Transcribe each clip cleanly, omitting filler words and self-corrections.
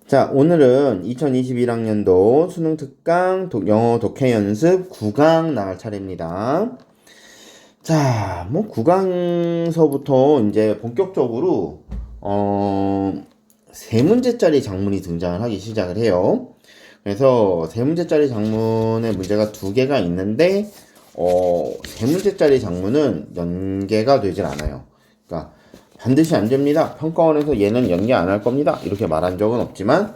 자, 오늘은 2021학년도 수능 특강 영어 독해 연습 9강 나갈 차례입니다. 자, 뭐 9강서부터 이제 본격적으로 세 문제짜리 작문이 등장을 하기 시작을 해요. 그래서 세 문제짜리 작문의 문제가 두 개가 있는데 세 문제짜리 작문은 연계가 되질 않아요. 그러니까 반드시 안 됩니다. 평가원에서 얘는 연계 안 할 겁니다. 이렇게 말한 적은 없지만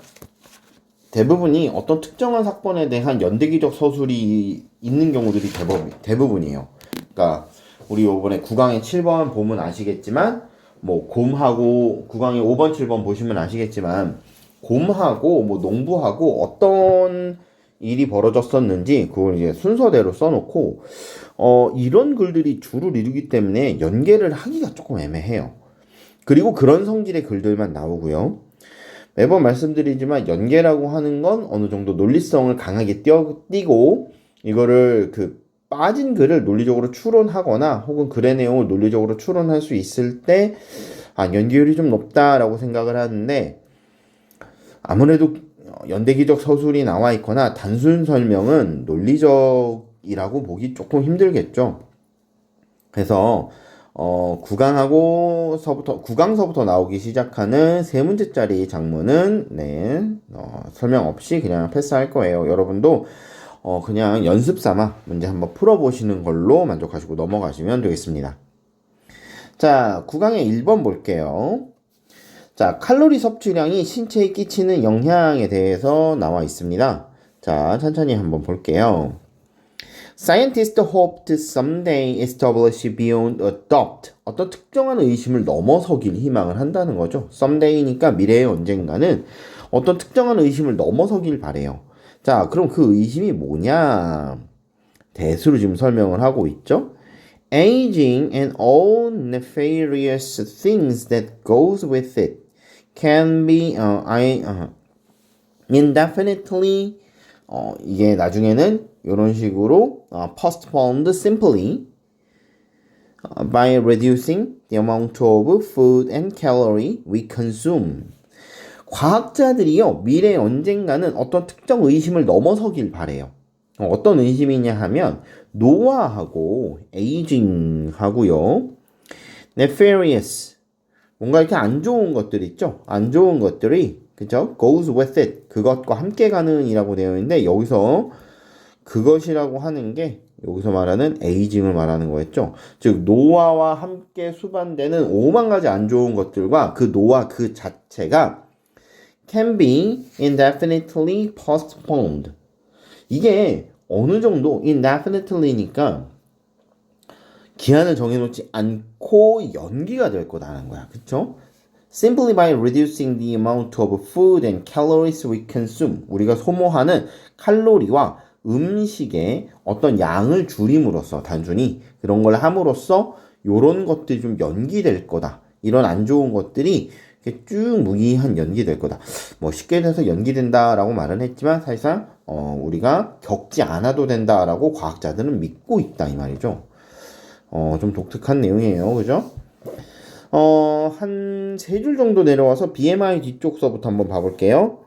대부분이 어떤 특정한 사건에 대한 연대기적 서술이 있는 경우들이 대부분이에요. 그러니까 우리 요번에 9강의 7번 보면 아시겠지만 뭐 곰하고 9강의 5번 7번 보시면 아시겠지만 곰하고 뭐 농부하고 어떤 일이 벌어졌었는지 그걸 이제 순서대로 써놓고 이런 글들이 주를 이루기 때문에 연계를 하기가 조금 애매해요. 그리고 그런 성질의 글들만 나오고요. 매번 말씀드리지만 연계라고 하는 건 어느 정도 논리성을 강하게 띄고 이거를 빠진 글을 논리적으로 추론하거나 혹은 글의 내용을 논리적으로 추론할 수 있을 때 연계율이 좀 높다라고 생각을 하는데 아무래도 연대기적 서술이 나와 있거나 단순 설명은 논리적이라고 보기 조금 힘들겠죠. 그래서 9강서부터 나오기 시작하는 세 문제짜리 작문은 설명 없이 그냥 패스할 거예요. 여러분도 그냥 연습 삼아 문제 한번 풀어보시는 걸로 만족하시고 넘어가시면 되겠습니다. 자, 9강의 1번 볼게요. 자, 칼로리 섭취량이 신체에 끼치는 영향에 대해서 나와 있습니다. 자, 천천히 한번 볼게요. Scientists hoped someday establish beyond a doubt. 어떤 특정한 의심을 넘어서길 희망을 한다는 거죠. Someday니까 미래의 언젠가는 어떤 특정한 의심을 넘어서길 바래요. 자, 그럼 그 의심이 뭐냐? 대수로 지금 설명을 하고 있죠. Aging and all nefarious things that goes with it can be indefinitely 이게 나중에는 이런 식으로 postponed simply by reducing the amount of food and calorie we consume. 과학자들이요, 미래 언젠가는 어떤 특정 의심을 넘어서길 바래요. 어떤 의심이냐 하면 노화하고 에이징하고요, nefarious 뭔가 이렇게 안 좋은 것들 있죠. 안 좋은 것들이 그죠? goes with it 그것과 함께 가는 이라고 되어 있는데 여기서 그것이라고 하는 게 여기서 말하는 에이징을 말하는 거였죠. 즉 노화와 함께 수반되는 5만 가지 안 좋은 것들과 그 노화 그 자체가 can be indefinitely postponed. 이게 어느 정도 indefinitely니까 기한을 정해놓지 않고 연기가 될 거다라는 거야. 그쵸? Simply by reducing the amount of food and calories we consume. 우리가 소모하는 칼로리와 음식의 어떤 양을 줄임으로써 단순히 그런 걸 함으로써 요런 것들이 좀 연기될 거다. 이런 안 좋은 것들이 이렇게 쭉 무기한 연기될 거다. 뭐 쉽게 돼서 연기된다라고 말은 했지만 사실상 우리가 겪지 않아도 된다라고 과학자들은 믿고 있다 이 말이죠. 좀 독특한 내용이에요. 그죠? 한 세 줄 정도 내려와서 BMI 뒤쪽서부터 한번 봐볼게요.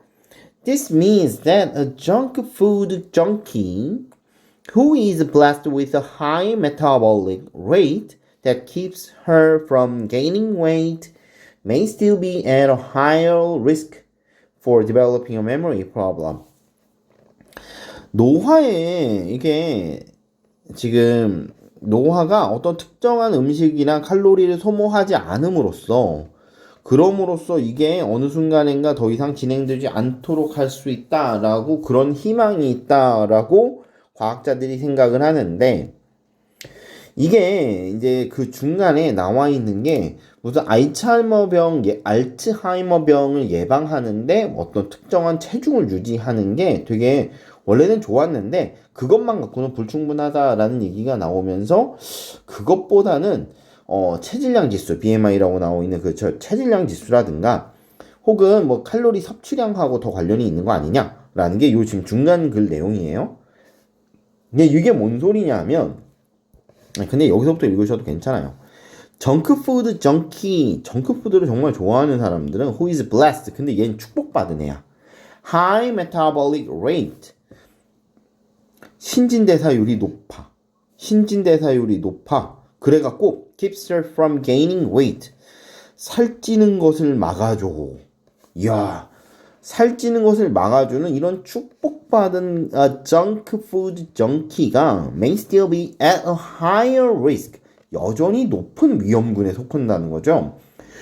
This means that a junk food junkie who is blessed with a high metabolic rate that keeps her from gaining weight may still be at a higher risk for developing a memory problem. 노화에 이게 지금 노화가 어떤 특정한 음식이나 칼로리를 소모하지 않음으로써 그럼으로써 이게 어느 순간인가 더 이상 진행되지 않도록 할 수 있다라고 그런 희망이 있다라고 과학자들이 생각을 하는데 이게 이제 그 중간에 나와 있는 게 무슨 알츠하이머병을 예방하는데 어떤 특정한 체중을 유지하는 게 되게 원래는 좋았는데 그것만 갖고는 불충분하다라는 얘기가 나오면서 그것보다는 체질량 지수 BMI라고 나오고 있는 그 체질량 지수라든가 혹은 뭐 칼로리 섭취량하고 더 관련이 있는 거 아니냐라는 게 요 지금 중간 글 내용이에요. 근데 이게 뭔 소리냐면 근데 여기서부터 읽으셔도 괜찮아요. 정크푸드 정키, 정크푸드를 정말 좋아하는 사람들은 who is blessed. 근데 얘는 축복받은 애야. high metabolic rate. 신진대사율이 높아. 신진대사율이 높아. 그래갖고 keeps her from gaining weight. 살찌는 것을 막아줘. 이야, 살찌는 것을 막아주는 이런 축복받은 junk food junki가 may still be at a higher risk. 여전히 높은 위험군에 속한다는 거죠.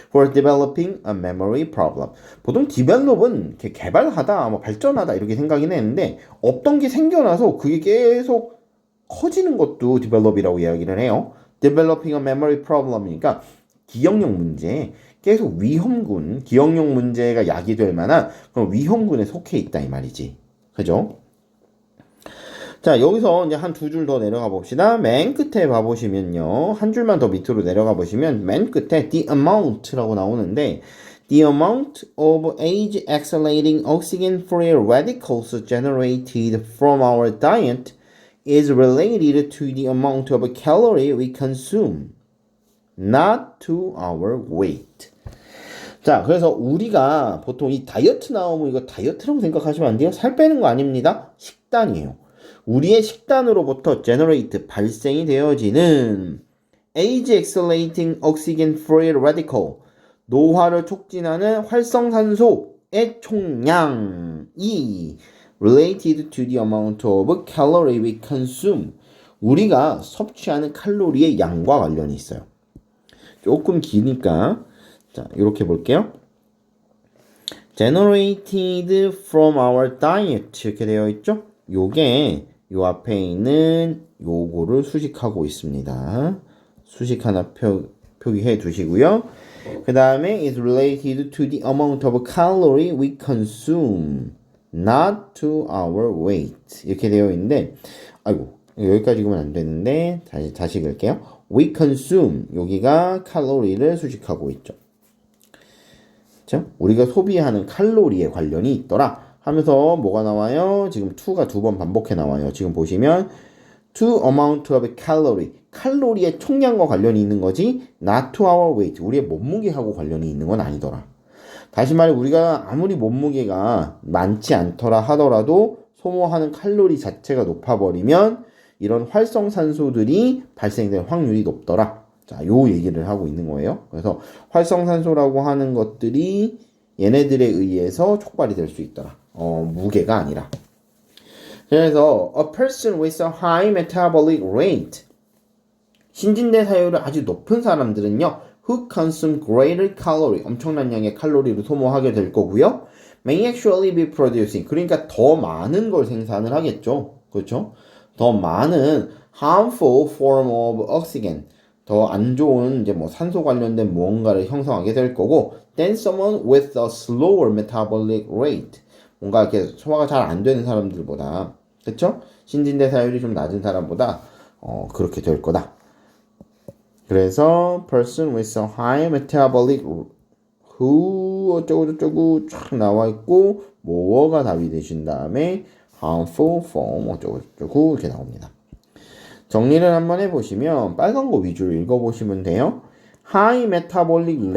For developing a memory problem. 보통 develop은 개발하다, 뭐 발전하다 이렇게 생각이 했는데 없던 게 생겨나서 그게 계속 커지는 것도 develop이라고 이야기를 해요. Developing a memory problem이니까 기억력 문제, 계속 위험군, 기억력 문제가 야기될 만한 그런 위험군에 속해 있다 이 말이지. 그죠? 자, 여기서 이제 한 두 줄 더 내려가 봅시다. 맨 끝에 봐보시면요. 한 줄만 더 밑으로 내려가 보시면 맨 끝에 the amount라고 나오는데 the amount of age-accelerating oxygen-free radicals generated from our diet is related to the amount of calorie we consume, not to our weight. 자, 그래서 우리가 보통 이 다이어트 나오면 이거 다이어트라고 생각하시면 안 돼요. 살 빼는 거 아닙니다. 식단이에요. 우리의 식단으로부터 generate, 발생이 되어지는 age-accelerating oxygen-free radical, 노화를 촉진하는 활성산소의 총량이 related to the amount of calorie we consume, 우리가 섭취하는 칼로리의 양과 관련이 있어요. 조금 기니까 자, 이렇게 볼게요. generated from our diet 이렇게 되어 있죠? 요게 요 앞에 있는 요거를 수식하고 있습니다. 수식 하나 표기해 두시고요. 그 다음에 is related to the amount of calorie we consume, not to our weight 이렇게 되어 있는데, 아이고 여기까지 보면 안 되는데 다시 읽을게요. we consume, 여기가 칼로리를 수식하고 있죠. 그렇죠? 우리가 소비하는 칼로리에 관련이 있더라 하면서 뭐가 나와요? 지금 to가 두 번 반복해 나와요. 지금 보시면 to amount of calorie, 칼로리의 총량과 관련이 있는 거지 not to our weight, 우리의 몸무게하고 관련이 있는 건 아니더라. 다시 말해 우리가 아무리 몸무게가 많지 않더라 하더라도 소모하는 칼로리 자체가 높아버리면 이런 활성산소들이 발생될 확률이 높더라. 자, 요 얘기를 하고 있는 거예요. 그래서 활성산소라고 하는 것들이 얘네들에 의해서 촉발이 될 수 있더라. 무게가 아니라. 그래서 a person with a high metabolic rate, 신진대사율이 아주 높은 사람들은요, who consume greater calorie, 엄청난 양의 칼로리를 소모하게 될 거고요. may actually be producing, 그러니까 더 많은 걸 생산을 하겠죠. 그렇죠? 더 많은 harmful form of oxygen, 더 안 좋은 이제 뭐 산소 관련된 무언가를 형성하게 될 거고, than someone with a slower metabolic rate, 뭔가 이렇게 소화가 잘 안 되는 사람들보다, 그렇죠? 신진대사율이 좀 낮은 사람보다 그렇게 될 거다. 그래서 person with a high metabolic who 어쩌고저쩌고 쫙 나와 있고 뭐가 답이 되신 다음에 harmful form 어쩌고저쩌고 이렇게 나옵니다. 정리를 한번 해보시면 빨간 거 위주로 읽어보시면 돼요. high metabolic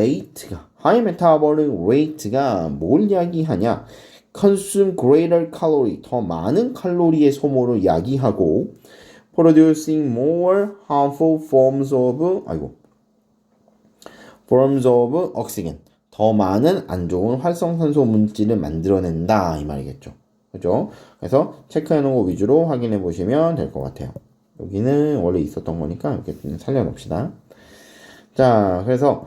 rate가 뭘 이야기하냐? consume greater calorie, 더 많은 칼로리의 소모를 야기하고 producing more harmful forms of oxygen, 더 많은 안 좋은 활성산소 물질을 만들어낸다 이 말이겠죠. 그죠? 그래서 체크해 놓은 거 위주로 확인해 보시면 될 것 같아요. 여기는 원래 있었던 거니까 이렇게 살려놓읍시다. 자, 그래서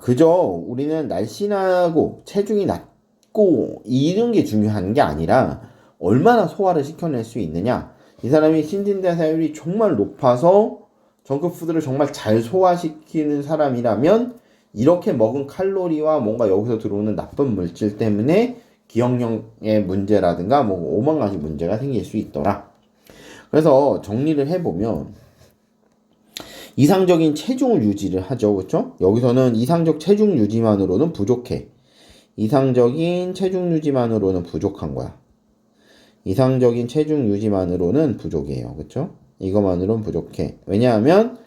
그저 우리는 날씬하고 체중이 낮고 이런 게 중요한 게 아니라 얼마나 소화를 시켜낼 수 있느냐. 이 사람이 신진대사율이 정말 높아서 정크푸드를 정말 잘 소화시키는 사람이라면 이렇게 먹은 칼로리와 뭔가 여기서 들어오는 나쁜 물질 때문에 기억력의 문제라든가 뭐 오만 가지 문제가 생길 수 있더라. 그래서 정리를 해보면 이상적인 체중을 유지를 하죠. 그렇죠? 여기서는 이상적 체중 유지만으로는 부족해. 이상적인 체중 유지만으로는 부족한 거야. 이상적인 체중 유지만으로는 부족해요. 그렇죠? 이것만으로는 부족해. 왜냐하면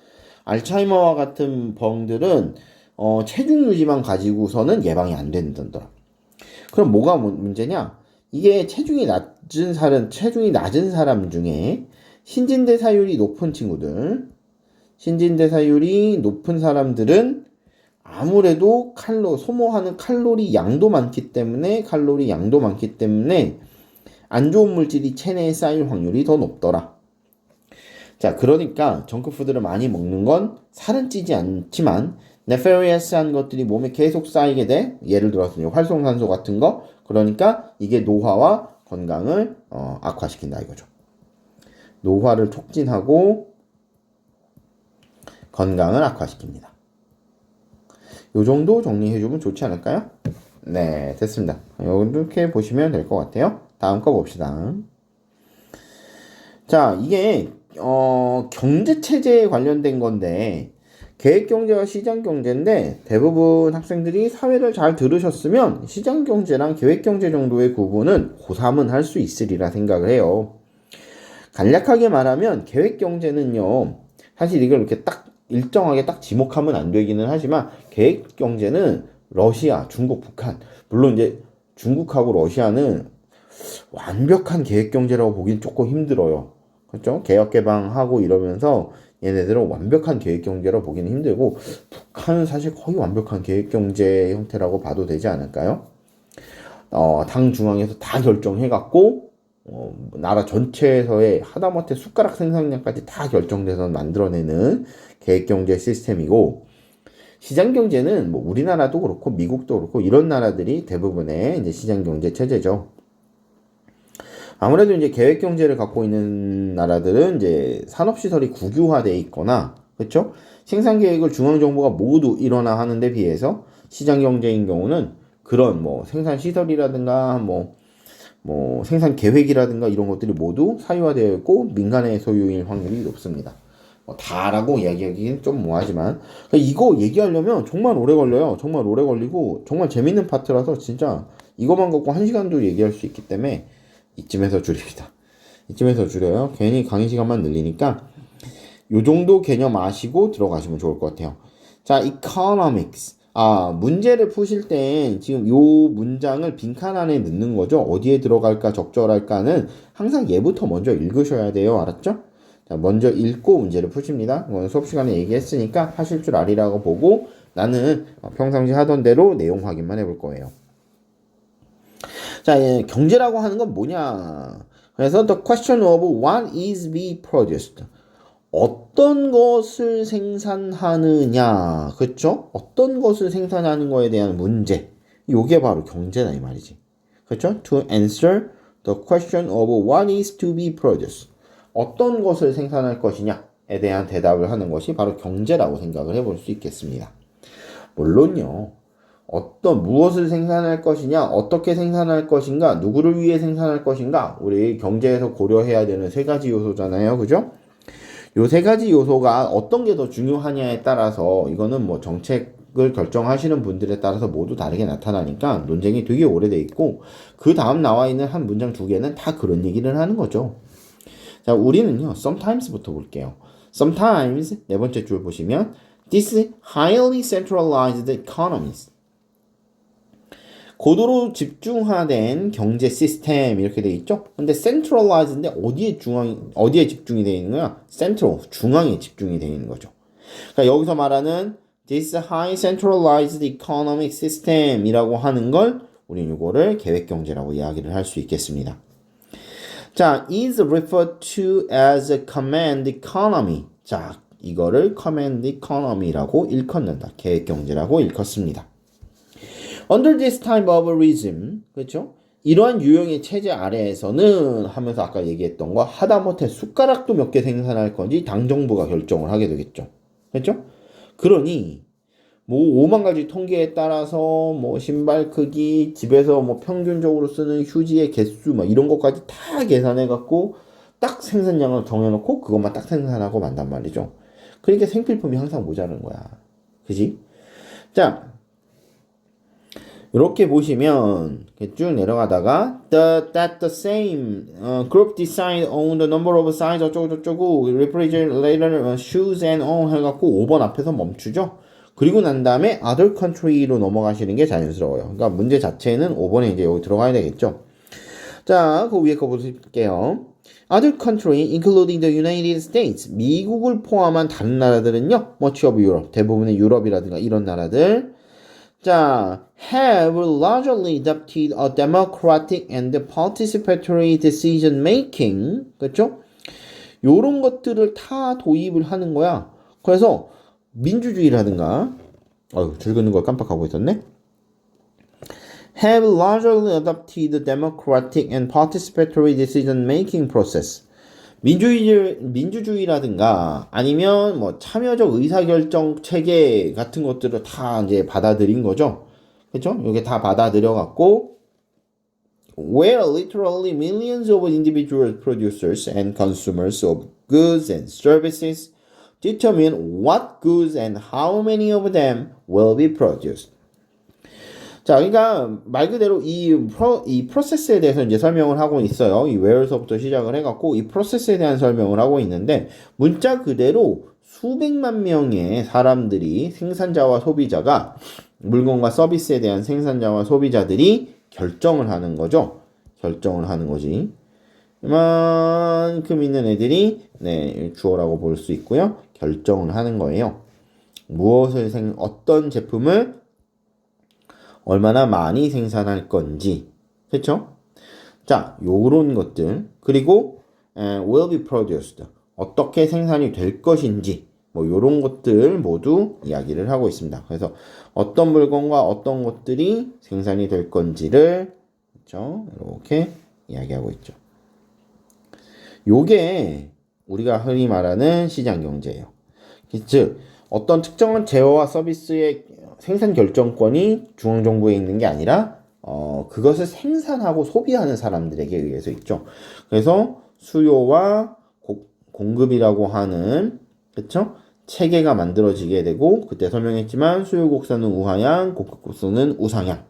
알츠하이머와 같은 병들은 체중 유지만 가지고서는 예방이 안 된다더라. 그럼 뭐가 문제냐? 이게 체중이 낮은 사람 중에 신진대사율이 높은 친구들, 신진대사율이 높은 사람들은 아무래도 소모하는 칼로리 양도 많기 때문에 안 좋은 물질이 체내에 쌓일 확률이 더 높더라. 자, 그러니까 정크푸드를 많이 먹는 건 살은 찌지 않지만 네페리어스한 것들이 몸에 계속 쌓이게 돼. 예를 들어서 활성산소 같은 거. 그러니까 이게 노화와 건강을 악화시킨다 이거죠. 노화를 촉진하고 건강을 악화시킵니다. 요 정도 정리해주면 좋지 않을까요? 네, 됐습니다. 이렇게 보시면 될 것 같아요. 다음 거 봅시다. 자, 이게 경제체제에 관련된 건데 계획경제와 시장경제인데 대부분 학생들이 사회를 잘 들으셨으면 시장경제랑 계획경제 정도의 구분은 고3은 할 수 있으리라 생각을 해요. 간략하게 말하면 계획경제는요, 사실 이걸 이렇게 딱 일정하게 딱 지목하면 안 되기는 하지만 계획경제는 러시아, 중국, 북한, 물론 이제 중국하고 러시아는 완벽한 계획경제라고 보긴 조금 힘들어요. 그렇죠? 개혁개방하고 이러면서 얘네들은 완벽한 계획경제로 보기는 힘들고 북한은 사실 거의 완벽한 계획경제 형태라고 봐도 되지 않을까요? 당 중앙에서 다 결정해갖고 나라 전체에서의 하다못해 숟가락 생산량까지 다 결정돼서 만들어내는 계획경제 시스템이고 시장경제는 뭐 우리나라도 그렇고 미국도 그렇고 이런 나라들이 대부분의 이제 시장경제 체제죠. 아무래도 이제 계획 경제를 갖고 있는 나라들은 이제 산업시설이 국유화되어 있거나, 그렇죠? 생산 계획을 중앙정부가 모두 일원화 하는 데 비해서 시장 경제인 경우는 그런 뭐 생산 시설이라든가 뭐 생산 계획이라든가 이런 것들이 모두 사유화되어 있고 민간의 소유일 확률이 높습니다. 다라고 이야기하기는 좀 뭐하지만 이거 얘기하려면 정말 오래 걸려요. 정말 오래 걸리고 정말 재밌는 파트라서 진짜 이것만 갖고 1시간도 얘기할 수 있기 때문에 이쯤에서 줄입니다. 이쯤에서 줄여요. 괜히 강의 시간만 늘리니까 요 정도 개념 아시고 들어가시면 좋을 것 같아요. 자, economics. 문제를 푸실 땐 지금 요 문장을 빈칸 안에 넣는 거죠. 어디에 들어갈까 적절할까는 항상 얘부터 먼저 읽으셔야 돼요. 알았죠? 자, 먼저 읽고 문제를 푸십니다. 수업 시간에 얘기했으니까 하실 줄 아리라고 보고 나는 평상시 하던 대로 내용 확인만 해볼 거예요. 자, 경제라고 하는 건 뭐냐? 그래서 the question of what is be produced. 어떤 것을 생산하느냐. 그쵸? 어떤 것을 생산하는 거에 대한 문제. 요게 바로 경제다 이 말이지. 그쵸? To answer the question of what is to be produced. 어떤 것을 생산할 것이냐에 대한 대답을 하는 것이 바로 경제라고 생각을 해볼 수 있겠습니다. 물론요. 무엇을 생산할 것이냐, 어떻게 생산할 것인가, 누구를 위해 생산할 것인가, 우리 경제에서 고려해야 되는 3가지 요소잖아요. 그죠? 요 3가지 요소가 어떤 게 더 중요하냐에 따라서 이거는 뭐 정책을 결정하시는 분들에 따라서 모두 다르게 나타나니까 논쟁이 되게 오래돼 있고 그 다음 나와 있는 한 문장 2개는 다 그런 얘기를 하는 거죠. 자, 우리는요, sometimes부터 볼게요. sometimes, 4번째 줄 보시면 this highly centralized economies. 고도로 집중화된 경제 시스템 이렇게 돼 있죠. 근데 centralized인데 어디에 집중이 되어 있는 거야? central, 중앙에 집중이 되어 있는 거죠. 그러니까 여기서 말하는 this high centralized economic system이라고 하는 걸 우리는 이거를 계획 경제라고 이야기를 할 수 있겠습니다. 자, is referred to as a command economy. 자, 이거를 command economy라고 일컫는다. 계획 경제라고 일컫습니다. Under this type of regime, 그렇죠? 이러한 유형의 체제 아래에서는 하면서 아까 얘기했던 거 하다못해 숟가락도 몇 개 생산할 건지 당 정부가 결정을 하게 되겠죠. 그렇죠? 그러니 뭐 5만 가지 통계에 따라서 뭐 신발 크기, 집에서 뭐 평균적으로 쓰는 휴지의 개수 막 이런 것까지 다 계산해 갖고 딱 생산량을 정해놓고 그것만 딱 생산하고 만단 말이죠. 그러니까 생필품이 항상 모자란 거야. 그지? 자, 이렇게 보시면 쭉 내려가다가 that the same group decide on the number of size 어쩌고저쩌고 refrigerator shoes and on 해갖고 5번 앞에서 멈추죠. 그리고 난 다음에 other country로 넘어가시는 게 자연스러워요. 그러니까 문제 자체는 5번에 이제 여기 들어가야 되겠죠. 자, 그 위에 거 보실게요. Other country, including the United States, 미국을 포함한 다른 나라들은요, much of Europe, 대부분의 유럽이라든가 이런 나라들, 자, have largely adopted a democratic and participatory decision making, 그렇죠? 요런 것들을 다 도입을 하는 거야. 그래서 민주주의라든가, 줄 긋는 걸 깜빡하고 있었네. have largely adopted the democratic and participatory decision-making process. 민주주의라든가 아니면 뭐 참여적 의사결정 체계 같은 것들을 다 이제 받아들인 거죠. 그렇죠? 이게 다 받아들여 갖고 where literally millions of individual producers and consumers of goods and services determine what goods and how many of them will be produced. 자, 그러니까 말 그대로 이 프로세스에 대해서 이제 설명을 하고 있어요. 이 where서부터 시작을 해갖고 이 프로세스에 대한 설명을 하고 있는데 문자 그대로 수백만 명의 사람들이 생산자와 소비자가 물건과 서비스에 대한 생산자와 소비자들이 결정을 하는 거죠. 결정을 하는 거지. 이만큼 있는 애들이 주어라고 볼 수 있고요. 결정을 하는 거예요. 어떤 제품을 얼마나 많이 생산할 건지, 그렇죠? 자, 요런 것들, 그리고 will be produced, 어떻게 생산이 될 것인지, 뭐 요런 것들 모두 이야기를 하고 있습니다. 그래서 어떤 물건과 어떤 것들이 생산이 될 건지를, 그렇죠? 이렇게 이야기하고 있죠. 요게 우리가 흔히 말하는 시장 경제예요. 즉, 어떤 특정한 제어와 서비스의 생산 결정권이 중앙정부에 있는 게 아니라 그것을 생산하고 소비하는 사람들에게 의해서 있죠. 그래서 수요와 공급이라고 하는 그쵸? 체계가 만들어지게 되고 그때 설명했지만 수요 곡선은 우하향, 공급 곡선은 우상향.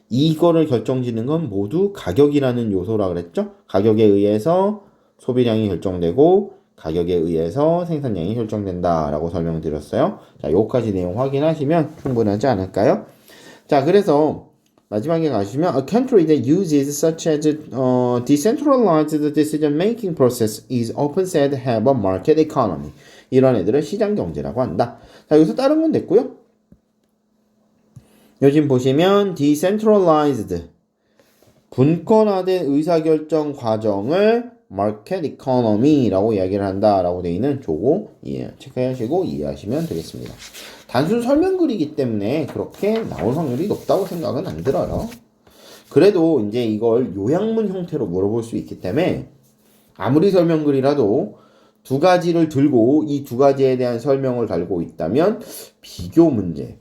이거를 결정짓는 건 모두 가격이라는 요소라 그랬죠. 가격에 의해서 소비량이 결정되고 가격에 의해서 생산량이 결정된다라고 설명드렸어요. 자, 요까지 내용 확인하시면 충분하지 않을까요? 자, 그래서 마지막에 가시면 a country that uses such as decentralized decision-making process is often said to have a market economy. 이런 애들을 시장 경제라고 한다. 자, 여기서 다른 건 됐고요. 요즘 보시면 decentralized 분권화된 의사결정 과정을 마켓 이코노미라고 이야기를 한다라고 되어 있는 조고 체크하시고 이해하시면 되겠습니다. 단순 설명글이기 때문에 그렇게 나올 확률이 높다고 생각은 안 들어요. 그래도 이제 이걸 요약문 형태로 물어볼 수 있기 때문에 아무리 설명글이라도 두 가지를 들고 이 두 가지에 대한 설명을 달고 있다면 비교 문제,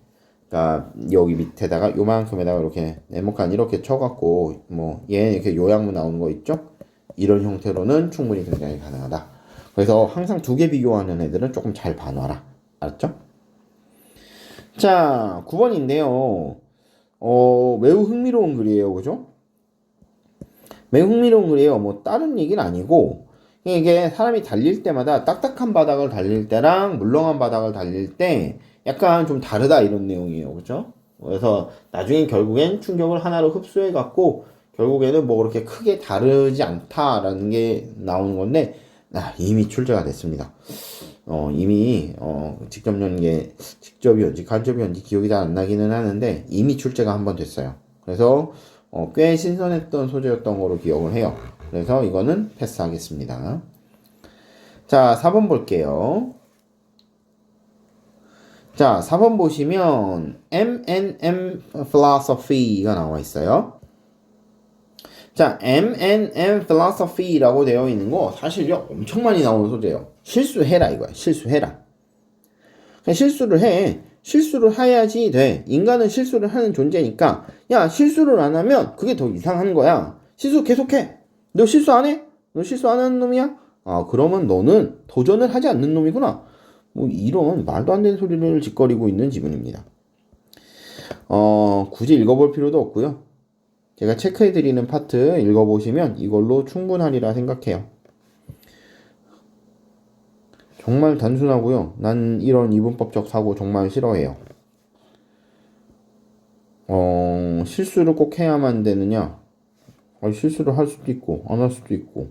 그러니까 여기 밑에다가 요만큼에다가 이렇게 네모칸 이렇게 쳐갖고 뭐 얘 이렇게 요약문 나오는 거 있죠? 이런 형태로는 충분히 굉장히 가능하다. 그래서 항상 두 개 비교하는 애들은 조금 잘 봐놔라. 알았죠? 자, 9번인데요. 매우 흥미로운 글이에요. 그죠? 매우 흥미로운 글이에요. 뭐 다른 얘기는 아니고 이게 사람이 달릴 때마다 딱딱한 바닥을 달릴 때랑 물렁한 바닥을 달릴 때 약간 좀 다르다 이런 내용이에요. 그죠? 그래서 나중에 결국엔 충격을 하나로 흡수해 갖고 결국에는 뭐 그렇게 크게 다르지 않다라는 게 나오는 건데 이미 출제가 됐습니다. 이미 직접 연계 직접이었지 간접이었지 기억이 잘 안 나기는 하는데 이미 출제가 한번 됐어요. 그래서 꽤 신선했던 소재였던 거로 기억을 해요. 그래서 이거는 패스하겠습니다. 자, 4번 볼게요. 자, 4번 보시면 M&M philosophy가 나와 있어요. 자, M&M philosophy라고 되어 있는 거 사실요 엄청 많이 나오는 소재예요. 실수해라 이거야. 실수해라. 그냥 실수를 해. 실수를 해야지 돼. 인간은 실수를 하는 존재니까 야, 실수를 안 하면 그게 더 이상한 거야. 실수 계속해. 너 실수 안 해? 너 실수 안 하는 놈이야? 아, 그러면 너는 도전을 하지 않는 놈이구나. 뭐 이런 말도 안 되는 소리를 짓거리고 있는 지문입니다. 굳이 읽어볼 필요도 없고요. 제가 체크해드리는 파트 읽어보시면 이걸로 충분하리라 생각해요. 정말 단순하고요. 난 이런 이분법적 사고 정말 싫어해요. 실수를 꼭 해야만 되느냐? 실수를 할 수도 있고 안 할 수도 있고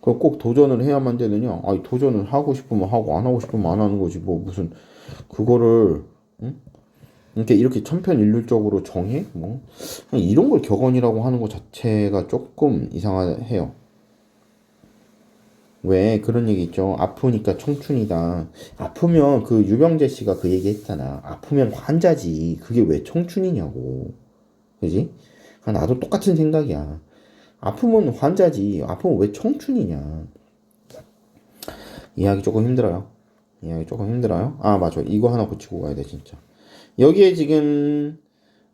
그거 꼭 도전을 해야만 되느냐? 도전을 하고 싶으면 하고 안 하고 싶으면 안 하는 거지 뭐 무슨 그거를 응? 이렇게 천편일률적으로 정해? 뭐 그냥 이런 걸 격언이라고 하는 것 자체가 조금 이상해요. 왜 그런 얘기 있죠? 아프니까 청춘이다. 아프면 그 유병재 씨가 그 얘기 했잖아. 아프면 환자지. 그게 왜 청춘이냐고. 그지? 나도 똑같은 생각이야. 아프면 환자지. 아프면 왜 청춘이냐. 이해하기 조금 힘들어요. 이해하기 조금 힘들어요. 맞아. 이거 하나 고치고 가야 돼, 진짜. 여기에 지금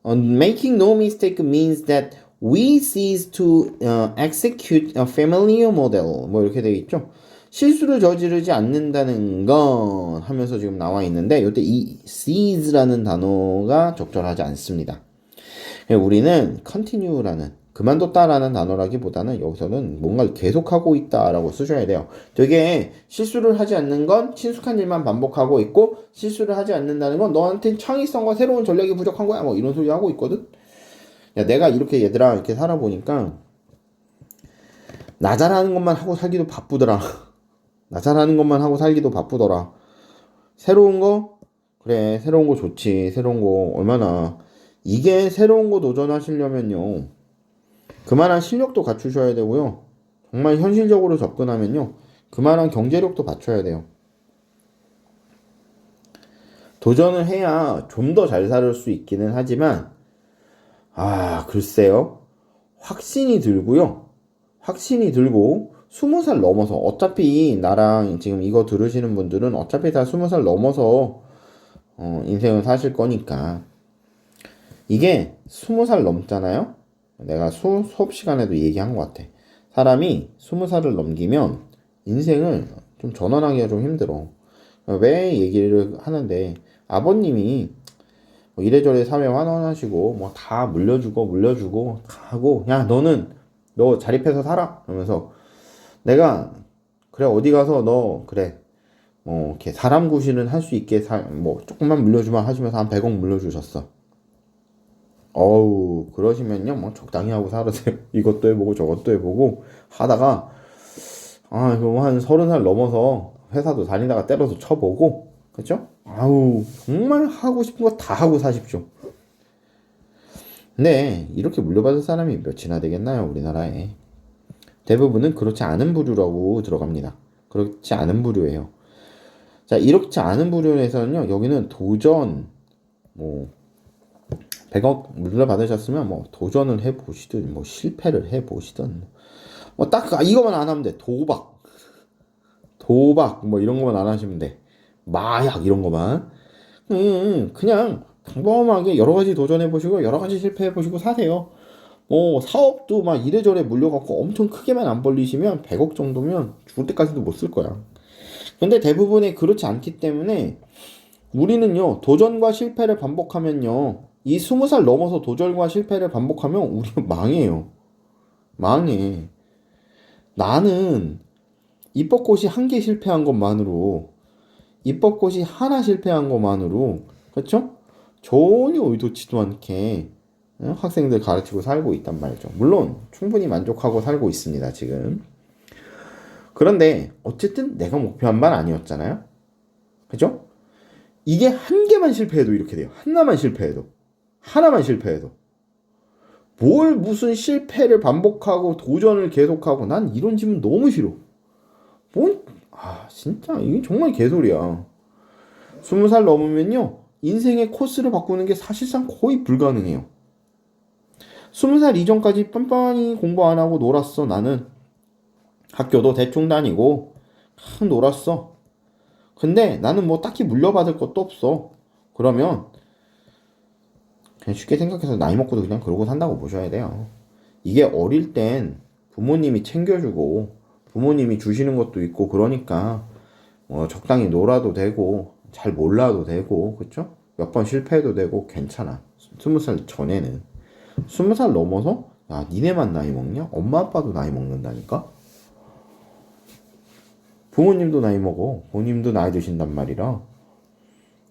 making no mistake means that we cease to execute a familiar model. 뭐 이렇게 되어 있죠. 실수를 저지르지 않는다는 건 하면서 지금 나와 있는데 이때 이 cease라는 단어가 적절하지 않습니다. 우리는 continue라는 그만뒀다라는 단어라기보다는 여기서는 뭔가를 계속하고 있다라고 쓰셔야 돼요. 되게 실수를 하지 않는 건 친숙한 일만 반복하고 있고 실수를 하지 않는다는 건 너한테 창의성과 새로운 전략이 부족한 거야. 뭐 이런 소리 하고 있거든. 야, 내가 이렇게 얘들아 이렇게 살아보니까 나 잘하는 것만 하고 살기도 바쁘더라. 나 잘하는 것만 하고 살기도 바쁘더라. 새로운 거? 그래, 새로운 거 좋지. 새로운 거 얼마나. 이게 새로운 거 도전하시려면요. 그만한 실력도 갖추셔야 되고요. 정말 현실적으로 접근하면요. 그만한 경제력도 갖춰야 돼요. 도전을 해야 좀 더 잘 살 수 있기는 하지만 글쎄요. 확신이 들고요. 확신이 들고 20살 넘어서 어차피 나랑 지금 이거 들으시는 분들은 어차피 다 20살 넘어서 인생을 사실 거니까 이게 20살 넘잖아요. 내가 수업 시간에도 얘기한 것 같아. 사람이 20살을 넘기면 인생을 좀 전환하기가 좀 힘들어. 왜 얘기를 하는데 아버님이 뭐 이래저래 사회 환원하시고 뭐 다 물려주고 다 하고 야 너는 너 자립해서 살아 하면서 내가 그래 어디 가서 너 그래 뭐 이렇게 사람 구실은 할 수 있게 뭐 조금만 물려주면 하시면서 한 100억 물려주셨어. 그러시면요 뭐 적당히 하고 살으세요. 이것도 해보고 저것도 해보고 하다가 이거 한 30살 넘어서 회사도 다니다가 때려서 쳐보고 그쵸? 정말 하고 싶은 거 다 하고 사십시오. 근데 이렇게 물려받을 사람이 몇이나 되겠나요 우리나라에. 대부분은 그렇지 않은 부류라고 들어갑니다. 그렇지 않은 부류예요. 자, 이렇지 않은 부류에서는요 여기는 도전 뭐 100억 물려받으셨으면 뭐 도전을 해보시든 뭐 실패를 해보시든 뭐 딱 이거만 안 하면 돼. 도박 뭐 이런 거만 안 하시면 돼. 마약 이런 거만 그냥 평범하게 여러 가지 도전해 보시고 여러 가지 실패해 보시고 사세요. 뭐 사업도 막 이래저래 물려갖고 엄청 크게만 안 벌리시면 100억 정도면 죽을 때까지도 못 쓸 거야. 근데 대부분이 그렇지 않기 때문에 우리는요 도전과 실패를 반복하면요 이 20살 넘어서 도전과 실패를 반복하면 우리는 망해요. 망해. 나는 입법고시 한 개 실패한 것만으로 입법고시 하나 실패한 것만으로 그렇죠? 전혀 의도치도 않게 학생들 가르치고 살고 있단 말이죠. 물론 충분히 만족하고 살고 있습니다 지금. 그런데 어쨌든 내가 목표한 바는 아니었잖아요. 그죠? 이게 한 개만 실패해도 이렇게 돼요. 하나만 실패해도 뭘 무슨 실패를 반복하고 도전을 계속하고 난 이런 질문 너무 싫어. 진짜 이게 정말 개소리야. 20살 넘으면요 인생의 코스를 바꾸는 게 사실상 거의 불가능해요. 20살 이전까지 뻔뻔히 공부 안 하고 놀았어. 나는 학교도 대충 다니고 놀았어. 근데 나는 뭐 딱히 물려받을 것도 없어. 그러면 그냥 쉽게 생각해서 나이 먹고도 그냥 그러고 산다고 보셔야 돼요. 이게 어릴 땐 부모님이 챙겨주고 부모님이 주시는 것도 있고 그러니까 적당히 놀아도 되고 잘 몰라도 되고 그쵸? 몇 번 실패해도 되고 괜찮아. 20살 전에는 20살 넘어서 야 니네만 나이 먹냐? 엄마 아빠도 나이 먹는다니까? 부모님도 나이 먹어. 부모님도 나이 드신단 말이라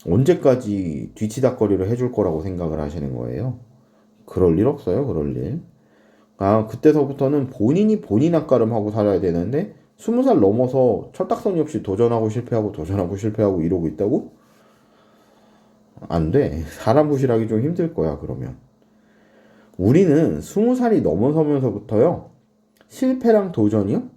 언제까지 뒤치다거리를 해줄 거라고 생각을 하시는 거예요? 그럴 일 없어요. 그럴 일. 그때서부터는 본인이 본인 앞가름하고 살아야 되는데 20살 넘어서 철딱서니 없이 도전하고 실패하고 도전하고 실패하고 이러고 있다고? 안 돼. 사람 구실하기 좀 힘들 거야, 그러면. 우리는 20살이 넘어서면서부터요. 실패랑 도전이요?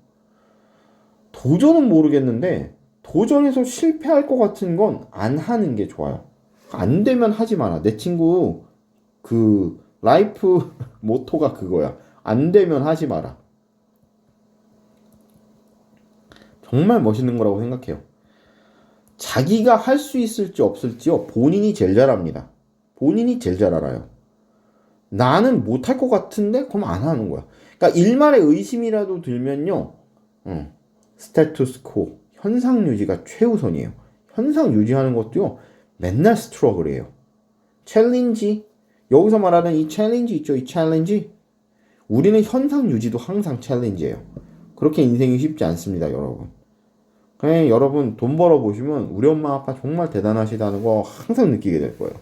도전은 모르겠는데 도전해서 실패할 것 같은 건 안 하는 게 좋아요. 안 되면 하지 마라. 내 친구 그 라이프 모토가 그거야. 안 되면 하지 마라. 정말 멋있는 거라고 생각해요. 자기가 할 수 있을지 없을지요. 본인이 제일 잘 압니다. 본인이 제일 잘 알아요. 나는 못할 것 같은데 그럼 안 하는 거야. 그러니까 일말의 의심이라도 들면요. 스테투스코 현상 유지가 최우선이에요. 현상 유지하는 것도요. 맨날 스트러글이에요. 챌린지 여기서 말하는 이 챌린지 있죠. 이 챌린지 우리는 현상 유지도 항상 챌린지예요. 그렇게 인생이 쉽지 않습니다, 여러분. 그냥 여러분 돈 벌어 보시면 우리 엄마 아빠 정말 대단하시다는 거 항상 느끼게 될 거예요.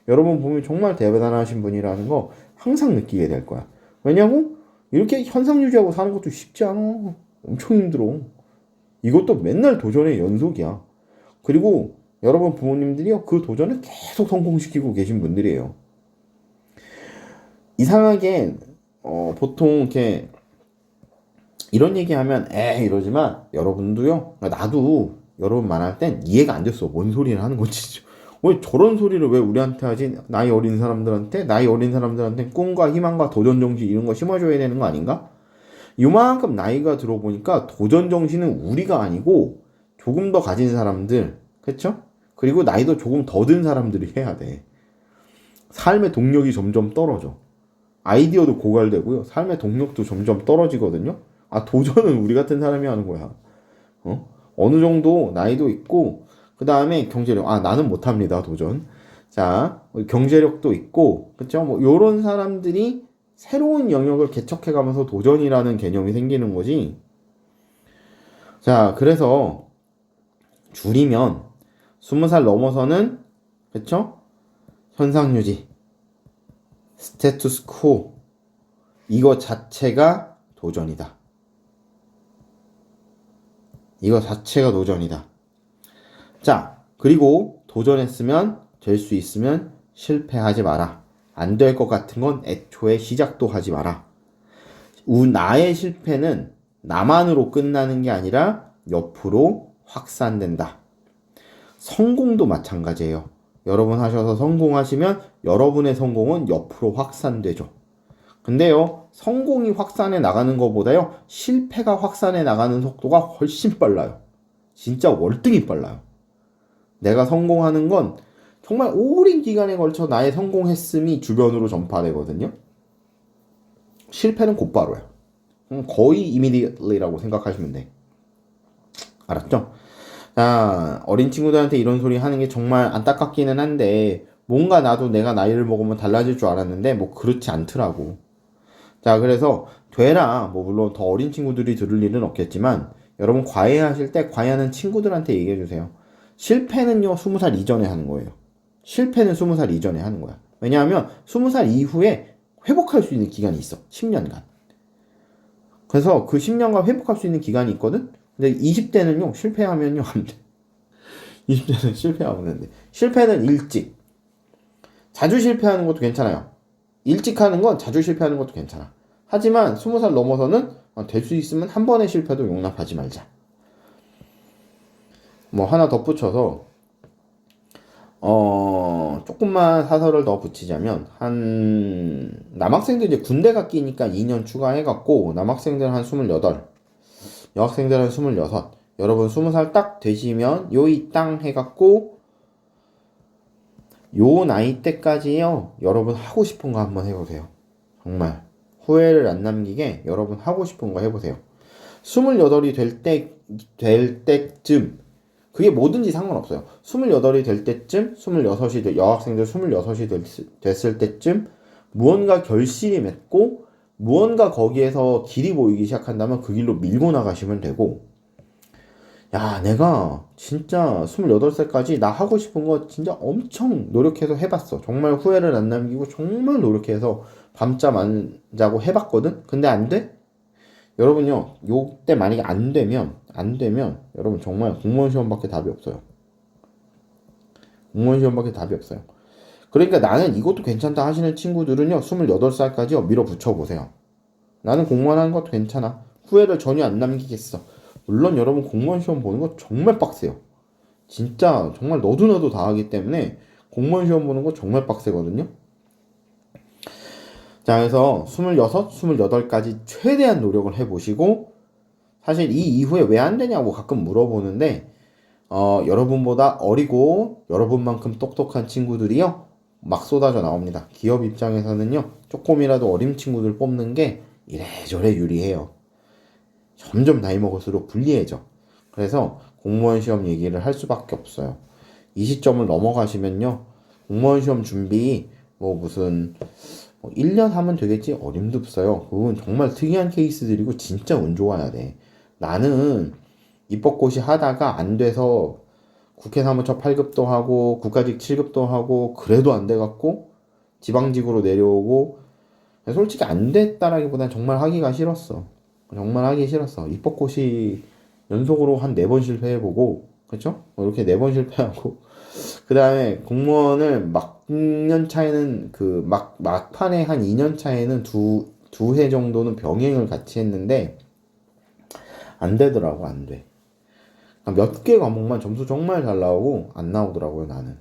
여러분 보면 정말 대단하신 분이라는 거 항상 느끼게 될 거야. 왜냐고? 이렇게 현상 유지하고 사는 것도 쉽지 않아. 엄청 힘들어. 이것도 맨날 도전의 연속이야. 그리고 여러분 부모님들이요 그 도전을 계속 성공시키고 계신 분들이에요. 이상하게 보통 이렇게 이런 얘기하면 이러지만 여러분도요 나도 여러분 말할 땐 이해가 안 됐어. 뭔 소리를 하는 건지. 왜 저런 소리를 왜 우리한테 하지? 나이 어린 사람들한테 꿈과 희망과 도전정신 이런 거 심어줘야 되는 거 아닌가? 요만큼 나이가 들어보니까 도전정신은 우리가 아니고 조금 더 가진 사람들, 그쵸? 그리고 나이도 조금 더 든 사람들이 해야 돼. 삶의 동력이 점점 떨어져. 아이디어도 고갈되고요. 삶의 동력도 점점 떨어지거든요. 도전은 우리 같은 사람이 하는 거야. 어느 정도 나이도 있고, 그 다음에 경제력. 나는 못합니다, 도전. 자, 경제력도 있고, 그쵸? 뭐, 요런 사람들이 새로운 영역을 개척해가면서 도전이라는 개념이 생기는 거지. 자, 그래서 줄이면 20살 넘어서는, 그쵸? 현상유지, 스테투스코, 이거 자체가 도전이다. 이거 자체가 도전이다. 자, 그리고 도전했으면 될 수 있으면 실패하지 마라. 안 될 것 같은 건 애초에 시작도 하지 마라. 나의 실패는 나만으로 끝나는 게 아니라 옆으로 확산된다. 성공도 마찬가지예요. 여러분 하셔서 성공하시면 여러분의 성공은 옆으로 확산되죠. 근데요, 성공이 확산해 나가는 것보다요, 실패가 확산해 나가는 속도가 훨씬 빨라요. 진짜 월등히 빨라요. 내가 성공하는 건 정말 오랜 기간에 걸쳐 나의 성공했음이 주변으로 전파되거든요. 실패는 곧바로야. 거의 immediately라고 생각하시면 돼. 알았죠? 자, 어린 친구들한테 이런 소리 하는 게 정말 안타깝기는 한데 뭔가 나도 내가 나이를 먹으면 달라질 줄 알았는데 뭐 그렇지 않더라고. 자, 그래서 되라. 뭐 물론 더 어린 친구들이 들을 일은 없겠지만 여러분 과외하실 때 과외하는 친구들한테 얘기해 주세요. 실패는요 20살 이전에 하는 거예요. 실패는 20살 이전에 하는 거야. 왜냐하면 20살 이후에 회복할 수 있는 기간이 있어. 10년간. 그래서 그 10년간 회복할 수 있는 기간이 있거든. 근데 20대는요 실패하면요 안 돼. 20대는 실패하면 안 돼. 실패는 일찍. 자주 실패하는 것도 괜찮아요. 일찍 하는 건 자주 실패하는 것도 괜찮아. 하지만 20살 넘어서는 될 수 있으면 한 번의 실패도 용납하지 말자. 뭐 하나 덧붙여서 조금만 사설을 더 붙이자면 남학생들 이제 군대가 끼니까 2년 추가해갖고 남학생들 한 28, 여학생들 한 26. 여러분 20살 딱 되시면 요이 땅 해갖고 요 나이 때까지요 여러분 하고 싶은 거 한번 해보세요. 정말 후회를 안 남기게 여러분 하고 싶은 거 해보세요. 28이 될 때쯤 그게 뭐든지 상관없어요. 28이 될 때쯤, 여학생들 26이 됐을 때쯤 무언가 결실이 맺고 무언가 거기에서 길이 보이기 시작한다면 그 길로 밀고 나가시면 되고, 야, 내가 진짜 28살까지 나 하고 싶은 거 진짜 엄청 노력해서 해봤어. 정말 후회를 안 남기고 정말 노력해서 밤잠 안 자고 해봤거든? 근데 안 돼? 여러분요, 요때 만약에 안 되면 여러분 정말 공무원 시험밖에 답이 없어요. 공무원 시험밖에 답이 없어요. 그러니까 나는 이것도 괜찮다 하시는 친구들은요, 28살까지 밀어붙여 보세요. 나는 공무원 하는 것도 괜찮아. 후회를 전혀 안 남기겠어. 물론 여러분 공무원 시험 보는 거 정말 빡세요. 진짜 정말 너도 다 하기 때문에 공무원 시험 보는 거 정말 빡세거든요. 자, 그래서 26, 28까지 최대한 노력을 해보시고, 사실 이 이후에 왜 안 되냐고 가끔 물어보는데, 여러분보다 어리고 여러분만큼 똑똑한 친구들이요, 막 쏟아져 나옵니다. 기업 입장에서는요, 조금이라도 어린 친구들 뽑는 게 이래저래 유리해요. 점점 나이 먹을수록 불리해져. 그래서 공무원 시험 얘기를 할 수밖에 없어요. 이 시점을 넘어가시면요, 공무원 시험 준비 뭐 무슨 1년 하면 되겠지? 어림도 없어요. 그건 정말 특이한 케이스들이고 진짜 운 좋아야 돼. 나는 입법고시 하다가 안 돼서 국회 사무처 8급도 하고 국가직 7급도 하고 그래도 안 돼갖고 지방직으로 내려오고, 솔직히 안 됐다라기보단 정말 하기가 싫었어. 정말 하기 싫었어. 입법고시 연속으로 한 4번 실패해보고, 그쵸? 이렇게 4번 실패하고, 그 다음에 공무원을 막년 차에는 막판에 한 2년 차에는 두 해 정도는 병행을 같이 했는데, 안 되더라고, 안 돼. 몇 개 과목만 점수 정말 잘 나오고, 안 나오더라고요, 나는.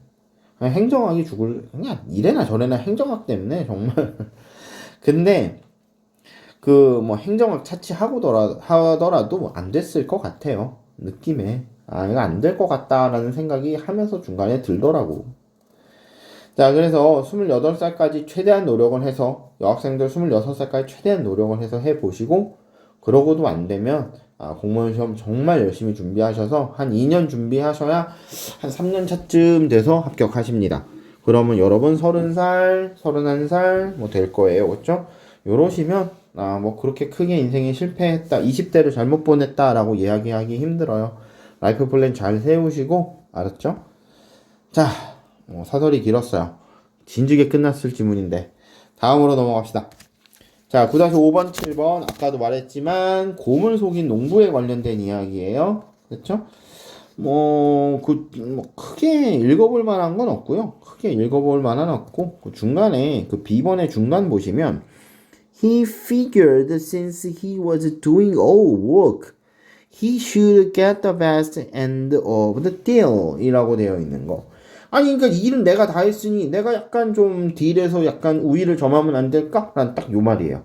그냥 행정학이 그냥 이래나 저래나 행정학 때문에, 정말. 근데, 행정학 하더라도 안 됐을 것 같아요. 느낌에. 이거 안 될 것 같다라는 생각이 하면서 중간에 들더라고. 자, 그래서 28살까지 최대한 노력을 해서, 여학생들 26살까지 최대한 노력을 해서 해보시고, 그러고도 안 되면, 공무원 시험 정말 열심히 준비하셔서, 한 2년 준비하셔야 한 3년 차쯤 돼서 합격하십니다. 그러면 여러분 30살, 31살 뭐 될 거예요. 그쵸? 요러시면, 그렇게 크게 인생에 실패했다, 20대를 잘못 보냈다라고 이야기하기 힘들어요. 라이프 플랜 잘 세우시고, 알았죠? 자, 사설이 길었어요. 진즉에 끝났을 지문인데. 다음으로 넘어갑시다. 자, 9-5번, 7번. 아까도 말했지만, 곰을 속인 농부에 관련된 이야기예요. 그렇죠? 크게 읽어볼 만한 건 없고요. 크게 읽어볼 만한 없고, 중간에, B번의 중간 보시면, He figured since he was doing all work, he should get the best end of the deal 이라고 되어 있는 거. 그러니까 일은 내가 다 했으니 내가 약간 좀 딜에서 약간 우위를 점하면 안 될까? 라는 딱 요 말이에요.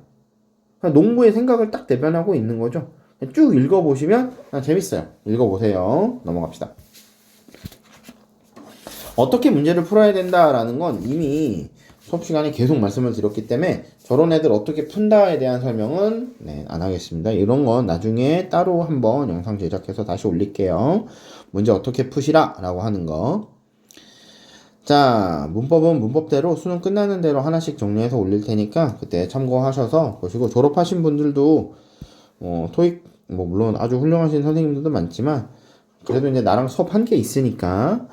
농부의 생각을 딱 대변하고 있는 거죠. 쭉 읽어보시면 재밌어요. 읽어보세요. 넘어갑시다. 어떻게 문제를 풀어야 된다라는 건 이미 수업 시간에 계속 말씀을 드렸기 때문에 저런 애들 어떻게 푼다에 대한 설명은 안 하겠습니다. 이런 건 나중에 따로 한번 영상 제작해서 다시 올릴게요. 문제 어떻게 푸시라 라고 하는 거. 자, 문법은 문법대로 수능 끝나는 대로 하나씩 정리해서 올릴 테니까 그때 참고하셔서 보시고, 졸업하신 분들도 토익 물론 아주 훌륭하신 선생님들도 많지만 그래도 이제 나랑 수업 한 게 있으니까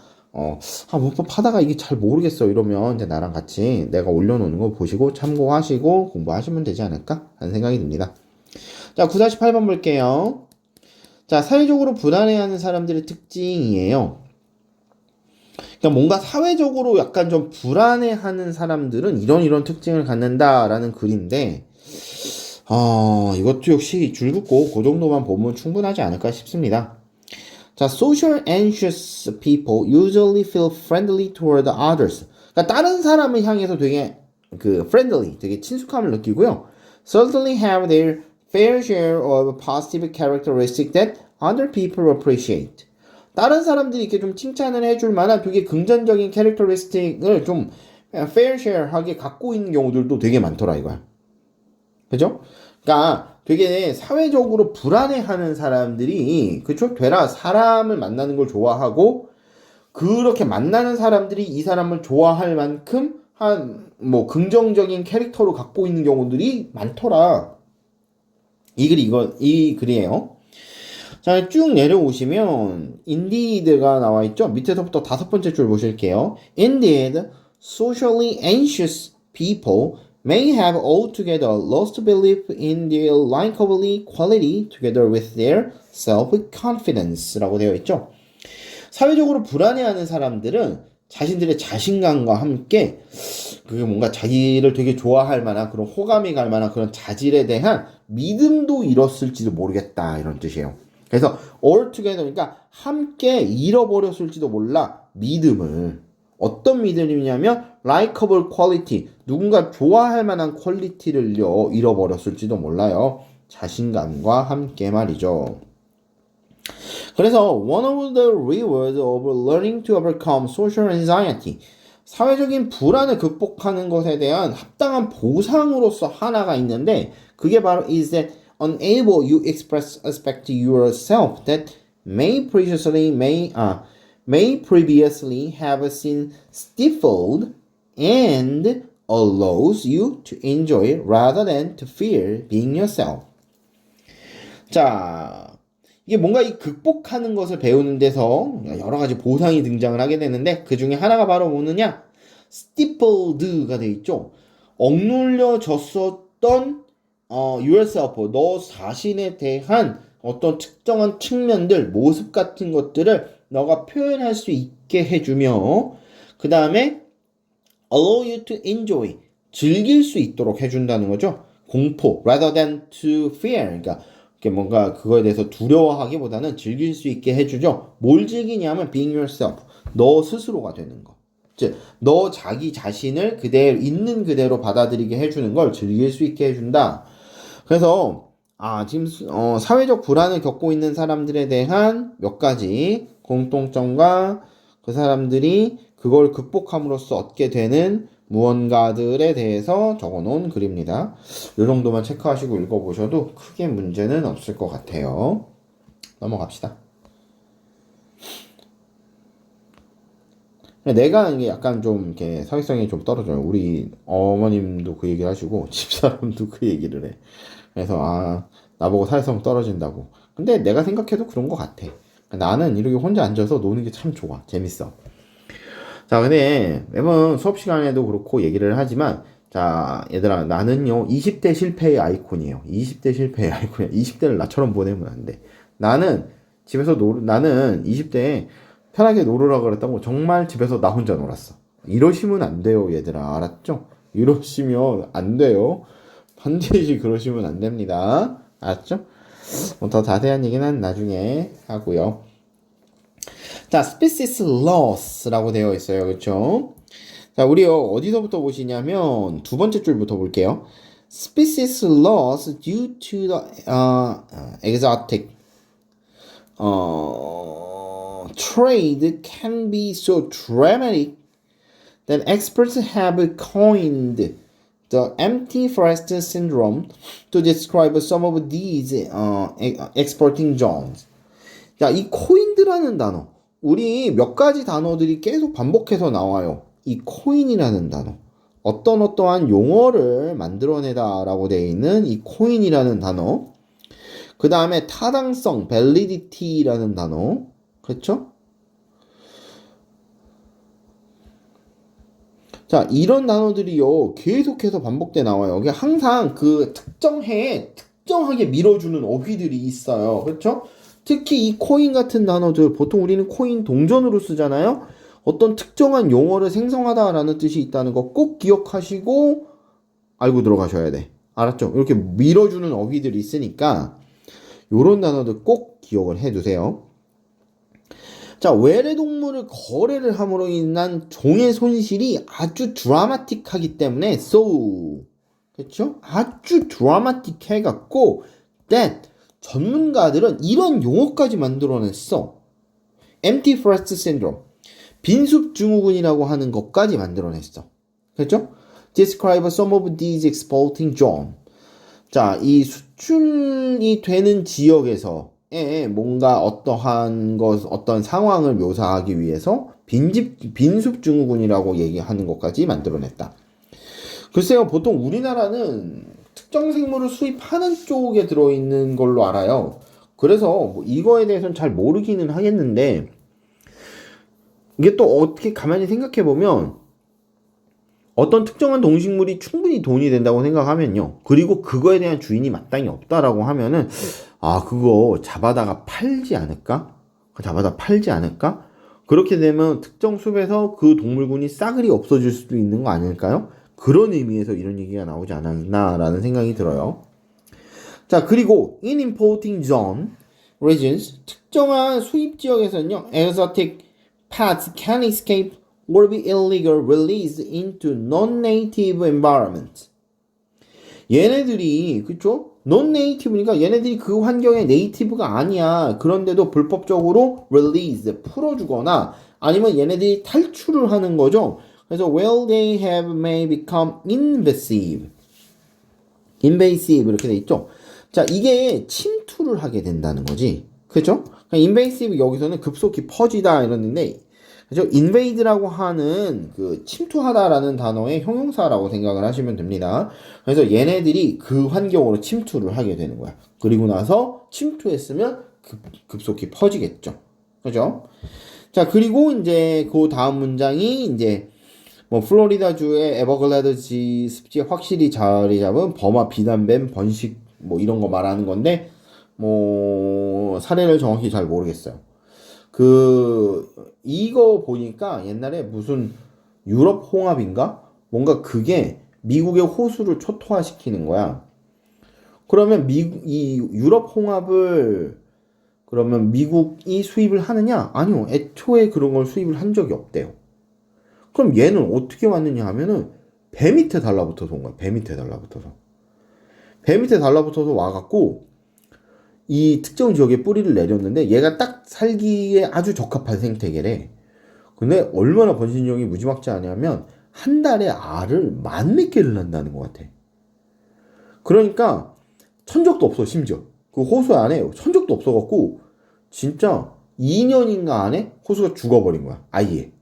문법 하다가 이게 잘 모르겠어 이러면 이제 나랑 같이 내가 올려놓는 거 보시고 참고하시고 공부하시면 되지 않을까 하는 생각이 듭니다. 자, 9-8번 볼게요. 자, 사회적으로 불안해하는 사람들의 특징이에요. 그러니까 뭔가 사회적으로 약간 좀 불안해하는 사람들은 이런 특징을 갖는다라는 글인데, 이것도 역시 줄 긋고 그 정도만 보면 충분하지 않을까 싶습니다. 자, social anxious people usually feel friendly toward others. 그러니까 다른 사람을 향해서 되게 friendly, 되게 친숙함을 느끼고요. certainly have their fair share of positive characteristics that other people appreciate. 다른 사람들이 이렇게 좀 칭찬을 해줄 만한 되게 긍정적인 캐릭터리스틱을 좀 fair share하게 갖고 있는 경우들도 되게 많더라 이거야. 그죠? 그러니까 되게 사회적으로 불안해하는 사람들이 되라 사람을 만나는 걸 좋아하고, 그렇게 만나는 사람들이 이 사람을 좋아할 만큼 긍정적인 캐릭터로 갖고 있는 경우들이 많더라. 이 글이에요. 자, 쭉 내려오시면 indeed가 나와 있죠. 밑에서부터 5번째 줄 보실게요. Indeed, socially anxious people may have altogether lost belief in their likability quality together with their self-confidence라고 되어 있죠. 사회적으로 불안해하는 사람들은 자신들의 자신감과 함께 그게 뭔가 자기를 되게 좋아할 만한 그런 호감이 갈 만한 그런 자질에 대한 믿음도 잃었을지도 모르겠다 이런 뜻이에요. 그래서 altogether 그러니까 함께 잃어버렸을지도 몰라 믿음을. 어떤 믿음이냐면 likable quality 누군가 좋아할 만한 퀄리티를 잃어버렸을지도 몰라요. 자신감과 함께 말이죠. 그래서 one of the rewards of learning to overcome social anxiety 사회적인 불안을 극복하는 것에 대한 합당한 보상으로서 하나가 있는데 그게 바로 is that unable you express aspect yourself that may previously have been stifled and allows you to enjoy rather than to fear being yourself. 자, 이게 뭔가 이 극복하는 것을 배우는 데서 여러 가지 보상이 등장을 하게 되는데 그 중에 하나가 바로 뭐느냐? stifled가 돼 있죠. 억눌려졌었던 yourself, 너 자신에 대한 어떤 특정한 측면들, 모습 같은 것들을 너가 표현할 수 있게 해주며 그 다음에 allow you to enjoy, 즐길 수 있도록 해준다는 거죠. 공포, rather than to fear, 그러니까 뭔가 그거에 대해서 두려워하기보다는 즐길 수 있게 해주죠. 뭘 즐기냐면 being yourself, 너 스스로가 되는 거. 즉, 너 자기 자신을 그대로 있는 그대로 받아들이게 해주는 걸 즐길 수 있게 해준다. 그래서 지금 사회적 불안을 겪고 있는 사람들에 대한 몇 가지 공통점과 그 사람들이 그걸 극복함으로써 얻게 되는 무언가들에 대해서 적어놓은 글입니다. 이 정도만 체크하시고 읽어보셔도 크게 문제는 없을 것 같아요. 넘어갑시다. 내가 이게 약간 좀 이렇게 사회성이 좀 떨어져요. 우리 어머님도 그 얘기를 하시고 집사람도 그 얘기를 해. 그래서 나보고 사회성 떨어진다고. 근데 내가 생각해도 그런 것 같아. 나는 이렇게 혼자 앉아서 노는 게 참 좋아. 재밌어. 자, 근데 매번 수업 시간에도 그렇고 얘기를 하지만 자, 얘들아, 나는요 20대 실패의 아이콘이에요. 20대 실패의 아이콘이야. 20대를 나처럼 보내면 안 돼. 나는 집에서 나는 20대에 편하게 놀으라고 그랬다고 정말 집에서 나 혼자 놀았어. 이러시면 안 돼요, 얘들아. 알았죠? 이러시면 안 돼요. 반드시 그러시면 안 됩니다. 알았죠? 더 자세한 얘기는 나중에 하고요. 자, species loss라고 되어 있어요. 그렇죠? 자, 우리요 어디서부터 보시냐면 두 번째 줄부터 볼게요. Species loss due to the exotic trade can be so dramatic that experts have coined the empty forest syndrome to describe some of these exporting zones. 자, 이 코인드라는 단어. 우리 몇 가지 단어들이 계속 반복해서 나와요. 이 코인이라는 단어. 어떠한 용어를 만들어내다 라고 되어 있는 이 코인이라는 단어. 그 다음에 타당성, validity라는 단어. 그렇죠? 자, 이런 단어들이요, 계속해서 반복돼 나와요. 이게 항상 그 특정 해에 특정하게 밀어주는 어휘들이 있어요. 그렇죠? 특히 이 코인 같은 단어들, 보통 우리는 코인 동전으로 쓰잖아요? 어떤 특정한 용어를 생성하다라는 뜻이 있다는 거 꼭 기억하시고 알고 들어가셔야 돼. 알았죠? 이렇게 밀어주는 어휘들이 있으니까 요런 단어들 꼭 기억을 해두세요. 자, 외래동물을 거래를 함으로 인한 종의 손실이 아주 드라마틱하기 때문에 so, 그렇죠? 아주 드라마틱해갖고 that 전문가들은 이런 용어까지 만들어냈어. empty forest syndrome, 빈숲 증후군이라고 하는 것까지 만들어냈어. 그렇죠? describe some of these exporting zone. 자, 이 수출이 되는 지역에서 뭔가 어떤 상황을 묘사하기 위해서 빈숲 증후군이라고 얘기하는 것까지 만들어냈다. 글쎄요, 보통 우리나라는 특정 생물을 수입하는 쪽에 들어있는 걸로 알아요. 그래서 뭐 이거에 대해서는 잘 모르기는 하겠는데 이게 또 어떻게 가만히 생각해보면 어떤 특정한 동식물이 충분히 돈이 된다고 생각하면요. 그리고 그거에 대한 주인이 마땅히 없다라고 하면은 그거 잡아다가 팔지 않을까? 잡아다 팔지 않을까? 그렇게 되면 특정 숲에서 그 동물군이 싸그리 없어질 수도 있는 거 아닐까요? 그런 의미에서 이런 얘기가 나오지 않았나라는 생각이 들어요. 자, 그리고 in importing zone regions 특정한 수입 지역에서는요, exotic pets can escape or be illegal released into non-native environment. 얘네들이 그쵸? non-native니까 얘네들이 그 환경의 네이티브가 아니야. 그런데도 불법적으로 release 풀어주거나 아니면 얘네들이 탈출을 하는 거죠. 그래서 where they have may become invasive 이렇게 돼 있죠. 자, 이게 침투를 하게 된다는 거지. 그죠? 그러니까 invasive 여기서는 급속히 퍼지다 이러는데, 그죠? invade라고 하는 그 침투하다라는 단어의 형용사라고 생각을 하시면 됩니다. 그래서 얘네들이 그 환경으로 침투를 하게 되는 거야. 그리고 나서 침투했으면 급속히 퍼지겠죠. 그죠? 자, 그리고 이제 그 다음 문장이 이제 뭐 플로리다주의 에버글라드지 습지에 확실히 자리 잡은 버마 비단뱀 번식 뭐 이런 거 말하는 건데 뭐 사례를 정확히 잘 모르겠어요. 이거 보니까 옛날에 무슨 유럽 홍합인가? 뭔가 그게 미국의 호수를 초토화시키는 거야. 그러면 이 유럽 홍합을 그러면 미국이 수입을 하느냐? 아니요. 애초에 그런 걸 수입을 한 적이 없대요. 그럼 얘는 어떻게 왔느냐 하면은 배 밑에 달라붙어서 온 거야. 배 밑에 달라붙어서. 배 밑에 달라붙어서 와갖고 이 특정 지역에 뿌리를 내렸는데 얘가 딱 살기에 아주 적합한 생태계래. 근데 얼마나 번식력이 무지막지하냐면 한 달에 알을 10,000몇 개를 낳는다는 것 같아. 그러니까 천적도 없어. 심지어 그 호수 안에 천적도 없어갖고 진짜 2년인가 안에 호수가 죽어버린 거야. 아예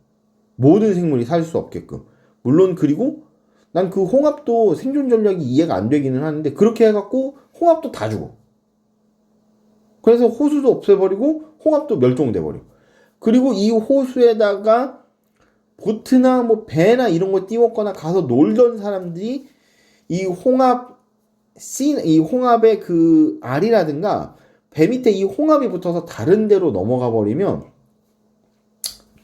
모든 생물이 살 수 없게끔. 물론 그리고 난 그 홍합도 생존 전략이 이해가 안 되기는 하는데 그렇게 해갖고 홍합도 다 죽어. 그래서 호수도 없애버리고 홍합도 멸종돼 버려. 그리고 이 호수에다가 보트나 뭐 배나 이런 거 띄웠거나 가서 놀던 사람들이 이 홍합의 그 알이라든가 배 밑에 이 홍합이 붙어서 다른 데로 넘어가 버리면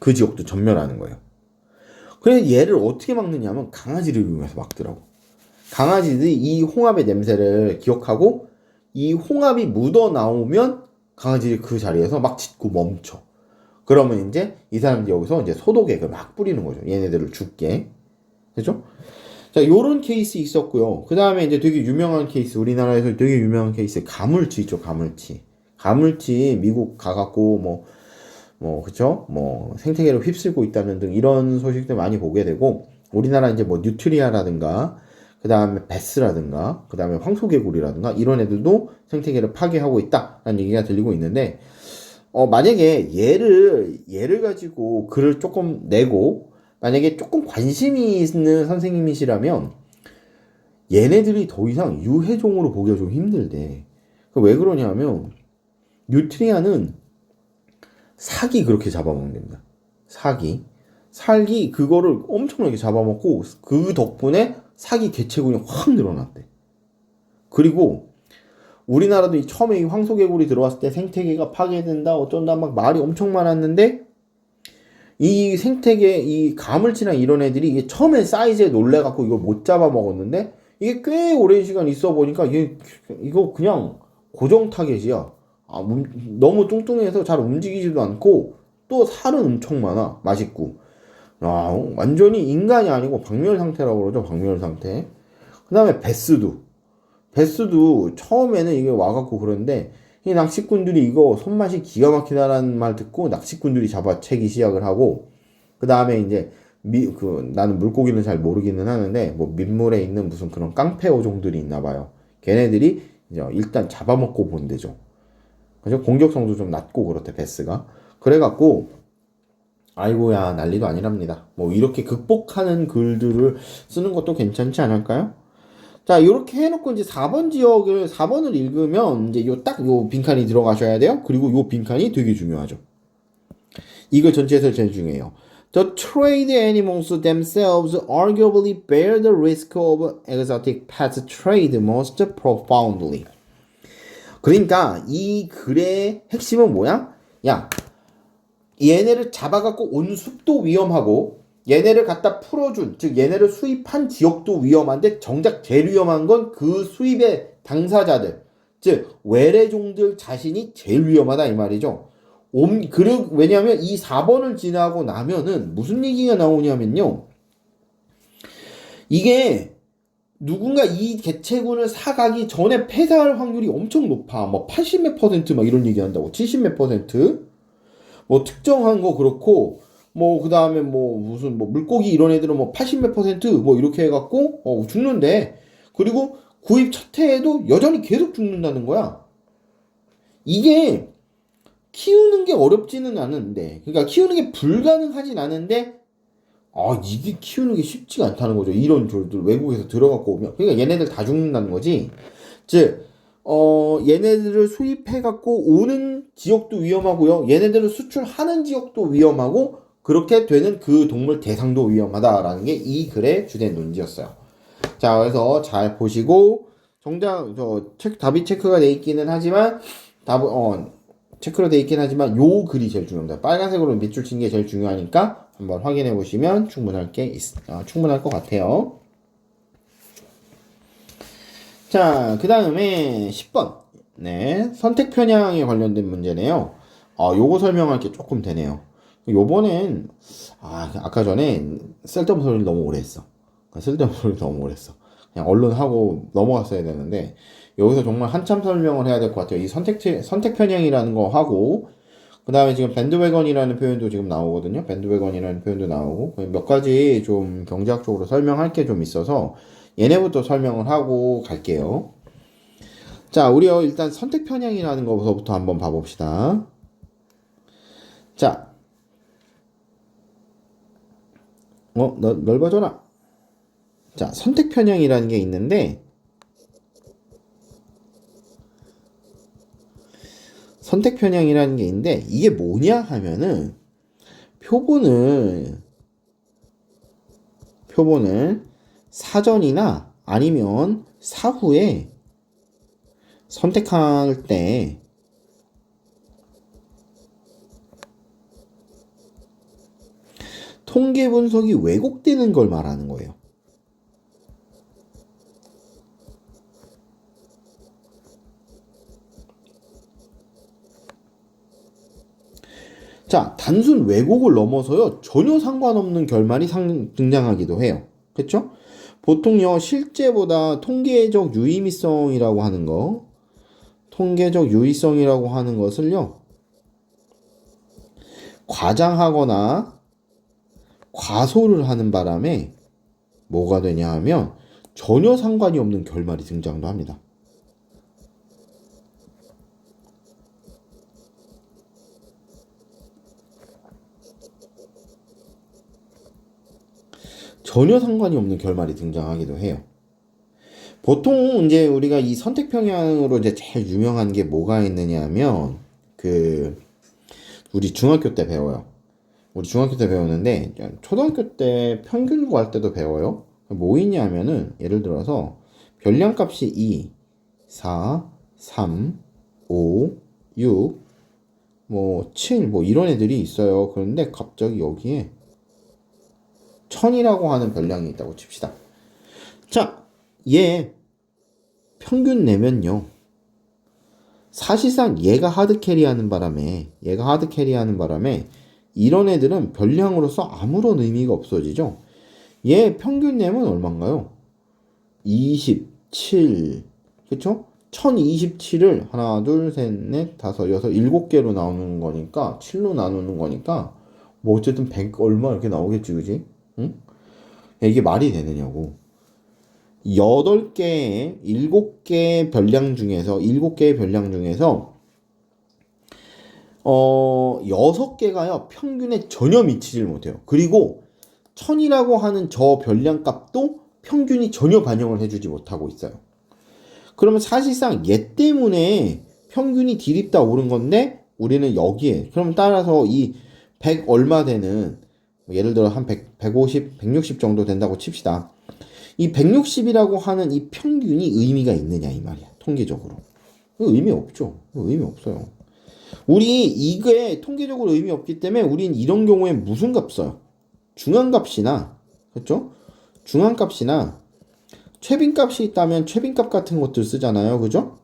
그 지역도 전멸하는 거예요. 그래서 얘를 어떻게 막느냐면 강아지를 이용해서 막더라고. 강아지들이 이 홍합의 냄새를 기억하고 이 홍합이 묻어 나오면 강아지들이 그 자리에서 막 짖고 멈춰. 그러면 이제 이 사람들이 여기서 이제 소독액을 막 뿌리는 거죠. 얘네들을 죽게. 그죠? 자, 요런 케이스 있었고요. 그 다음에 이제 되게 유명한 케이스, 우리나라에서 되게 유명한 케이스, 가물치 있죠, 가물치. 가물치 미국 가갖고 그쵸? 생태계를 휩쓸고 있다는 등 이런 소식들 많이 보게 되고, 우리나라 이제 뭐 뉴트리아라든가, 그 다음에 베스라든가, 그 다음에 황소개구리라든가, 이런 애들도 생태계를 파괴하고 있다라는 얘기가 들리고 있는데, 만약에 얘를 가지고 글을 조금 내고, 만약에 조금 관심이 있는 선생님이시라면, 얘네들이 더 이상 유해종으로 보기가 좀 힘들대. 왜 그러냐면, 뉴트리아는 사기 그렇게 잡아먹는답니다. 사기 그거를 엄청나게 잡아먹고 그 덕분에 사기 개체군이 확 늘어났대. 그리고 우리나라도 처음에 이 황소개구리 들어왔을 때 생태계가 파괴된다 어쩐다 막 말이 엄청 많았는데 이 생태계 이 가물치나 이런 애들이 이게 처음에 사이즈에 놀래갖고 이걸 못 잡아먹었는데 이게 꽤 오랜 시간 있어 보니까 이거 그냥 고정 타겟이야. 너무 뚱뚱해서 잘 움직이지도 않고 또 살은 엄청 많아. 맛있고. 완전히 인간이 아니고 박멸 상태라고 그러죠. 박멸 상태. 그 다음에 베스도 처음에는 이게 와갖고 그런데 이 낚시꾼들이 이거 손맛이 기가 막히다라는 말 듣고 낚시꾼들이 잡아채기 시작을 하고 그 다음에 이제 나는 물고기는 잘 모르기는 하는데 뭐 민물에 있는 무슨 그런 깡패 어종들이 있나 봐요. 걔네들이 이제 일단 잡아먹고 본대죠. 그죠? 공격성도 좀 낮고 그렇대, 베스가. 그래갖고, 아이고야, 난리도 아니랍니다. 뭐, 이렇게 극복하는 글들을 쓰는 것도 괜찮지 않을까요? 자, 이렇게 해놓고 이제 4번을 읽으면, 이제 요 빈칸이 들어가셔야 돼요. 그리고 요 빈칸이 되게 중요하죠. 이거 전체에서 제일 중요해요. The trade animals themselves arguably bear the risk of exotic pet trade most profoundly. 그러니까 이 글의 핵심은 뭐야? 야, 얘네를 잡아갖고 온 숲도 위험하고 얘네를 갖다 풀어준, 즉 얘네를 수입한 지역도 위험한데 정작 제일 위험한 건 그 수입의 당사자들, 즉 외래종들 자신이 제일 위험하다 이 말이죠. 왜냐하면 이 4번을 지나고 나면은 무슨 얘기가 나오냐면요. 이게 누군가 이 개체군을 사가기 전에 폐사할 확률이 엄청 높아. 뭐 80몇 퍼센트 막 이런 얘기 한다고. 70몇 퍼센트. 뭐 특정한 거 그렇고 뭐 그다음에 뭐 무슨 뭐 물고기 이런 애들은 뭐 80몇 퍼센트 뭐 이렇게 해갖고 죽는데, 그리고 구입 첫 해에도 여전히 계속 죽는다는 거야. 이게 키우는 게 어렵지는 않은데, 그러니까 키우는 게 불가능하진 않은데, 이게 키우는 게 쉽지가 않다는 거죠. 이런 졸들 외국에서 들어갖고 오면. 그러니까 얘네들 다 죽는다는 거지. 즉, 얘네들을 수입해갖고 오는 지역도 위험하고요. 얘네들을 수출하는 지역도 위험하고, 그렇게 되는 그 동물 대상도 위험하다라는 게 이 글의 주된 논지였어요. 자, 그래서 잘 보시고, 정작, 답이 체크가 돼 있기는 하지만, 체크로 돼 있긴 하지만 요 글이 제일 중요합니다. 빨간색으로 밑줄 친 게 제일 중요하니까 한번 확인해 보시면 충분할 것 같아요. 자, 그 다음에 10번. 네, 선택 편향에 관련된 문제네요. 요거 설명할 게 조금 되네요. 요번엔 아까 전에 쓸데없는 소리를 너무 오래 했어. 그냥 얼른 하고 넘어갔어야 되는데, 여기서 정말 한참 설명을 해야 될 것 같아요. 이 선택 편향이라는 거 하고, 그 다음에 지금 밴드웨건이라는 표현도 지금 나오거든요. 밴드웨건이라는 표현도 나오고, 몇 가지 좀 경제학적으로 설명할 게 좀 있어서 얘네부터 설명을 하고 갈게요. 자, 우리요 일단 선택 편향이라는 거부터 한번 봐봅시다. 자, 넓어져라. 자, 선택 편향이라는 게 있는데, 선택 편향이라는 게 있는데, 이게 뭐냐 하면은 표본을 사전이나 아니면 사후에 선택할 때 통계 분석이 왜곡되는 걸 말하는 거예요. 자, 단순 왜곡을 넘어서요, 전혀 상관없는 결말이 등장하기도 해요. 그쵸? 보통요, 실제보다 통계적 유의성이라고 하는 것을요, 과장하거나 과소를 하는 바람에 뭐가 되냐 하면 전혀 상관이 없는 결말이 등장도 합니다. 전혀 상관이 없는 결말이 등장하기도 해요. 보통 이제 우리가 이 선택 편향으로 이제 제일 유명한 게 뭐가 있느냐 하면 우리 중학교 때 배워요. 우리 중학교 때 배우는데 초등학교 때 평균 구할 때도 배워요. 뭐 있냐 하면은 예를 들어서 별량값이 2, 4, 3, 5, 6, 뭐 7, 뭐 이런 애들이 있어요. 그런데 갑자기 여기에 1000이라고 하는 별량이 있다고 칩시다. 자, 얘 평균 내면요, 사실상 얘가 하드캐리하는 바람에 이런 애들은 별량으로서 아무런 의미가 없어지죠. 얘 평균 내면 얼마인가요? 27. 그쵸? 1027을 하나, 둘, 셋, 넷, 다섯, 여섯, 7개로 나누는 거니까, 7로 나누는 거니까 뭐 어쨌든 100 얼마 이렇게 나오겠지, 그지? 응? 이게 말이 되느냐고. 7개의 별량 중에서 6개가요 평균에 전혀 미치질 못해요. 그리고 1000이라고 하는 저 별량 값도 평균이 전혀 반영을 해주지 못하고 있어요. 그러면 사실상 얘 때문에 평균이 디립다 오른 건데, 우리는 여기에, 그럼 따라서 이 100 얼마 되는 예를 들어 한 100, 150, 160 정도 된다고 칩시다. 이 160이라고 하는 이 평균이 의미가 있느냐 이 말이야. 통계적으로. 의미 없죠. 의미 없어요. 우리 이게 통계적으로 의미 없기 때문에 우린 이런 경우에 무슨 값 써요? 중앙값이나 그렇죠? 중앙값이나 최빈값이 있다면 최빈값 같은 것들 쓰잖아요. 그죠?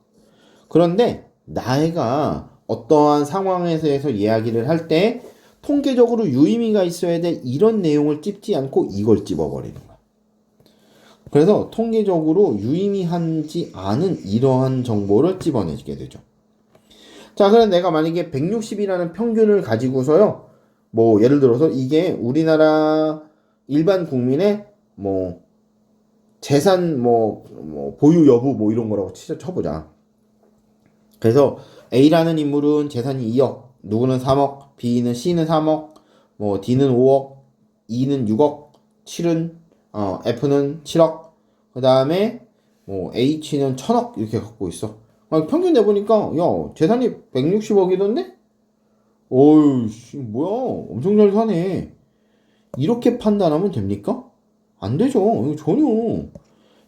그런데 나이가 어떠한 상황에서 이야기를 할 때 통계적으로 유의미가 있어야 될 이런 내용을 찝지 않고 이걸 찝어버리는 거야. 그래서 통계적으로 유의미하지 않은 이러한 정보를 찝어내게 되죠. 자, 그럼 내가 만약에 160이라는 평균을 가지고서요. 뭐 예를 들어서 이게 우리나라 일반 국민의 뭐 재산 보유 여부 뭐 이런 거라고 쳐보자. 그래서 A라는 인물은 재산이 2억, 누구는 3억, C는 3억, 뭐 D는 5억, E는 6억, 7은 F는 7억, 그 다음에 뭐 H는 1000억 이렇게 갖고 있어. 평균 내보니까 야 재산이 160억이던데? 어이씨 뭐야 엄청 잘 사네. 이렇게 판단하면 됩니까? 안 되죠. 이거 전혀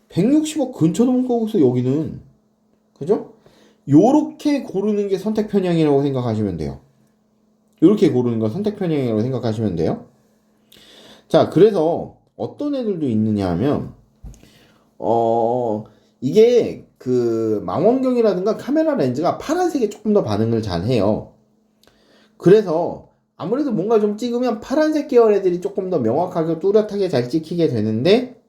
160억 근처도 못 가고 있어 여기는. 그죠? 요렇게 고르는 게 선택 편향이라고 생각하시면 돼요. 요렇게 고르는 건 선택 편향이라고 생각하시면 돼요. 자, 그래서 어떤 애들도 있느냐 하면 이게 그 망원경이라든가 카메라 렌즈가 파란색에 조금 더 반응을 잘 해요. 그래서 아무래도 뭔가 좀 찍으면 파란색 계열 애들이 조금 더 명확하게 뚜렷하게 잘 찍히게 되는데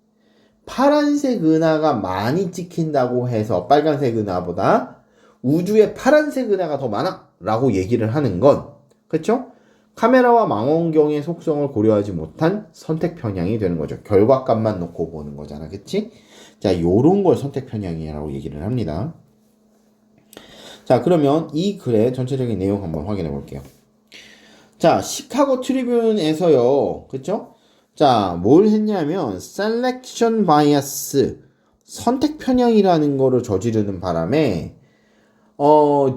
파란색 은하가 많이 찍힌다고 해서 빨간색 은하보다 우주에 파란색 은하가 더 많아 라고 얘기를 하는 건 그쵸? 카메라와 망원경의 속성을 고려하지 못한 선택 편향이 되는 거죠. 결과값만 놓고 보는 거잖아. 그치? 자, 요런 걸 선택 편향이라고 얘기를 합니다. 자, 그러면 이 글의 전체적인 내용 한번 확인해 볼게요. 자, 시카고 트리뷴에서요. 그쵸? 자, 뭘 했냐면 selection bias 선택 편향이라는 거를 저지르는 바람에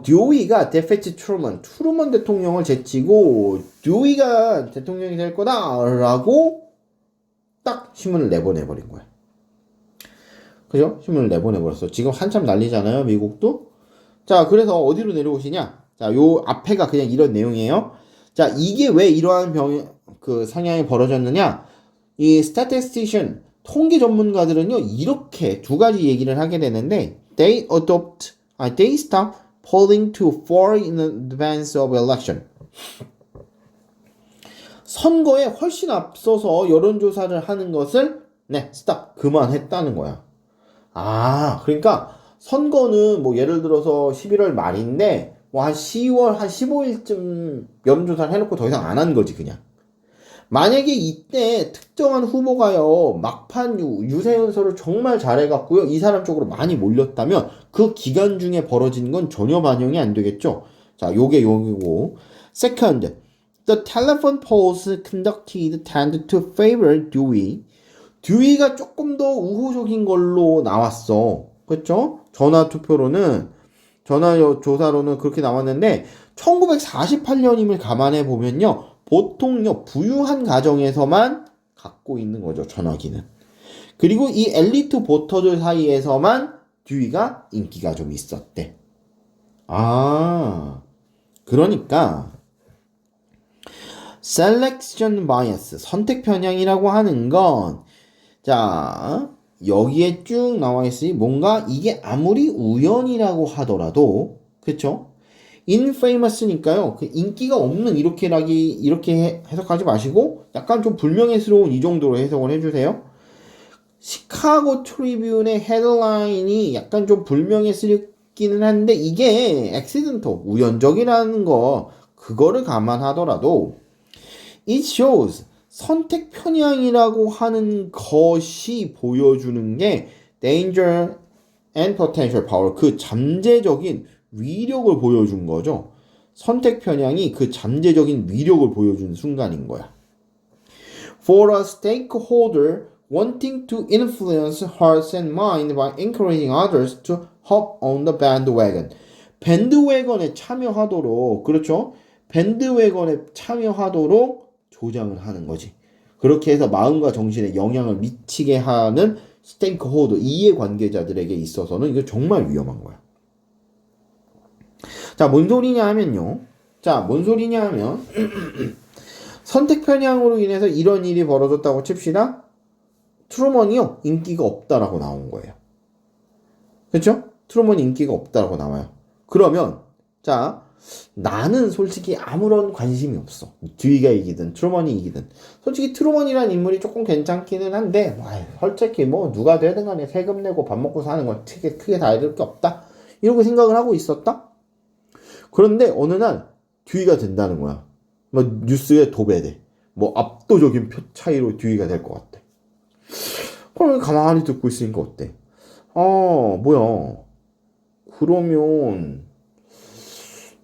듀이가 데피트 트루먼 대통령을 제치고 듀이가 대통령이 될 거다라고 딱 신문을 내보내버린 거야. 그죠? 신문을 내보내버렸어. 지금 한참 난리잖아요, 미국도. 자, 그래서 어디로 내려오시냐? 자, 요 앞에가 그냥 이런 내용이에요. 자, 이게 왜 이러한 성향이 벌어졌느냐? 이 statistician, 통계 전문가들은요, 이렇게 두 가지 얘기를 하게 되는데, they stop polling too far in advance of election. 선거에 훨씬 앞서서 여론조사를 하는 것을, stop, 그만했다는 거야. 그러니까, 선거는 뭐 예를 들어서 11월 말인데, 뭐 한 10월, 한 15일쯤 여론조사를 해놓고 더 이상 안 한 거지, 그냥. 만약에 이때 특정한 후보가요 막판 유세연설을 정말 잘해갖고요 이 사람 쪽으로 많이 몰렸다면 그 기간 중에 벌어진 건 전혀 반영이 안 되겠죠. 자, 요게 요기고. Second, the telephone polls conducted tend to favor Dewey. 듀이가 조금 더 우호적인 걸로 나왔어. 그렇죠? 전화 조사로는 그렇게 나왔는데 1948년임을 감안해 보면요. 보통요 부유한 가정에서만 갖고 있는 거죠 전화기는. 그리고 이 엘리트 보터들 사이에서만 듀이가 인기가 좀 있었대. 그러니까 selection bias 선택 편향이라고 하는 건 자 여기에 쭉 나와 있으니 뭔가 이게 아무리 우연이라고 하더라도 그쵸? infamous니까요. 그 인기가 없는 이렇게 해석하지 마시고 약간 좀 불명예스러운 이 정도로 해석을 해주세요. 시카고 트리뷴의 헤드라인이 약간 좀 불명예스럽기는 한데 이게 accidental 우연적이라는 거 그거를 감안하더라도 it shows 선택 편향이라고 하는 것이 보여주는 게 danger and potential power 그 잠재적인 위력을 보여준 거죠. 선택 편향이 그 잠재적인 위력을 보여준 순간인 거야. For a stakeholder wanting to influence hearts and minds by encouraging others to hop on the bandwagon. 밴드웨건에 참여하도록, 그렇죠? 밴드웨건에 참여하도록 조장을 하는 거지. 그렇게 해서 마음과 정신에 영향을 미치게 하는 스테이크홀더, 이해관계자들에게 있어서는 이거 정말 위험한 거야. 자, 뭔 소리냐 하면요. 자, 뭔 소리냐 하면 선택 편향으로 인해서 이런 일이 벌어졌다고 칩시다. 트루먼이요, 인기가 없다라고 나온 거예요. 그렇죠? 트루먼이 인기가 없다라고 나와요. 그러면 자, 나는 솔직히 아무런 관심이 없어. 듀이가 이기든 트루먼이 이기든. 솔직히 트루먼이라는 인물이 조금 괜찮기는 한데 솔직히 뭐 누가 되든 간에 세금 내고 밥 먹고 사는 건 크게 다를 게 없다. 이러고 생각을 하고 있었다. 그런데 어느 날 듀이가 된다는 거야. 뭐 뉴스에 도배돼. 뭐 압도적인 표 차이로 듀이가 될 것 같대. 그럼 가만히 듣고 있으니까 어때? 뭐야. 그러면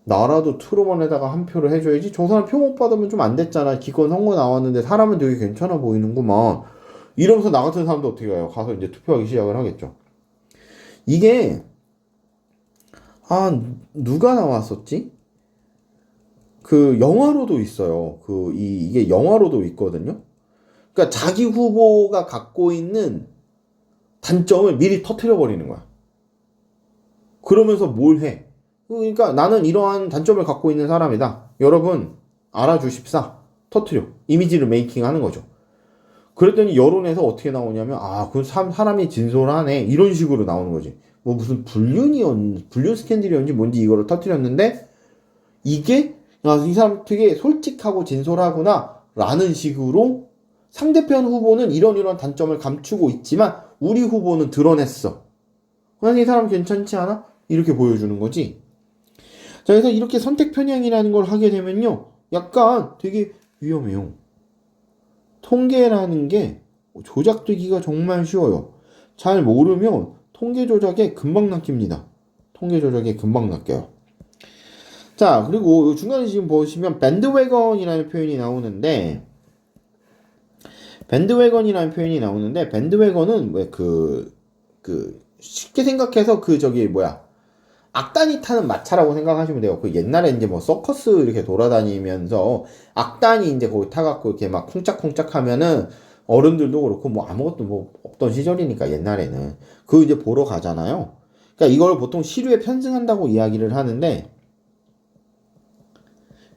나라도 트루먼에다가 한 표를 해줘야지. 저 사람 표 못 받으면 좀 안 됐잖아. 기권 선거 나왔는데 사람은 되게 괜찮아 보이는구만. 이러면서 나 같은 사람도 어떻게 가요? 가서 이제 투표하기 시작을 하겠죠. 이게 누가 나왔었지? 그 영화로도 있어요. 이게 영화로도 있거든요. 그러니까 자기 후보가 갖고 있는 단점을 미리 터트려 버리는 거야. 그러면서 뭘 해? 그러니까 나는 이러한 단점을 갖고 있는 사람이다. 여러분 알아주십사. 터트려. 이미지를 메이킹하는 거죠. 그랬더니 여론에서 어떻게 나오냐면 그 사람이 진솔하네. 이런 식으로 나오는 거지. 뭐 무슨 불륜 스캔들이었는지 뭔지 이거를 터트렸는데 이게 이 사람 되게 솔직하고 진솔하구나 라는 식으로 상대편 후보는 이런 단점을 감추고 있지만 우리 후보는 드러냈어. 그래서 이 사람 괜찮지 않아? 이렇게 보여주는 거지. 자, 그래서 이렇게 선택 편향이라는 걸 하게 되면요. 약간 되게 위험해요. 통계라는 게 조작되기가 정말 쉬워요. 잘 모르면 통계 조작에 금방 낚입니다. 통계 조작에 금방 낚여요. 자, 그리고 중간에 지금 보시면 밴드웨건이라는 표현이 나오는데 밴드웨건은 왜 쉽게 생각해서 악단이 타는 마차라고 생각하시면 돼요. 그 옛날에 이제 뭐 서커스 이렇게 돌아다니면서 악단이 이제 거기 타갖고 이렇게 막 쿵짝쿵짝 하면은 어른들도 그렇고 뭐 아무것도 뭐 없던 시절이니까 옛날에는 그 이제 보러 가잖아요. 그러니까 이걸 보통 시류에 편승한다고 이야기를 하는데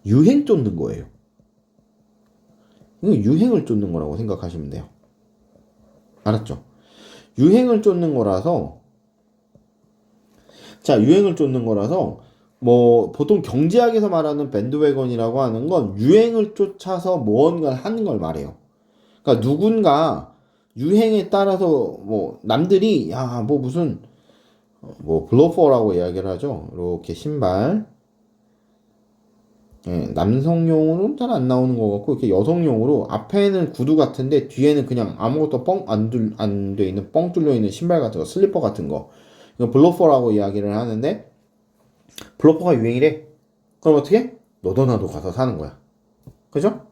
유행 쫓는 거예요. 이거 유행을 쫓는 거라고 생각하시면 돼요. 알았죠? 유행을 쫓는 거라서 뭐 보통 경제학에서 말하는 밴드웨건이라고 하는 건 유행을 쫓아서 무언가를 하는 걸 말해요. 그러니까 누군가 유행에 따라서 뭐 남들이 뭐 무슨 뭐 블로퍼라고 이야기를 하죠. 이렇게 신발 남성용으로는 잘 안 나오는 것 같고 이렇게 여성용으로 앞에는 구두 같은데 뒤에는 그냥 아무것도 안 돼 있는 뻥 뚫려 있는 신발 같은 거, 슬리퍼 같은 거. 이거 블로퍼라고 이야기를 하는데 블로퍼가 유행이래. 그럼 어떻게? 너도 나도 가서 사는 거야. 그죠?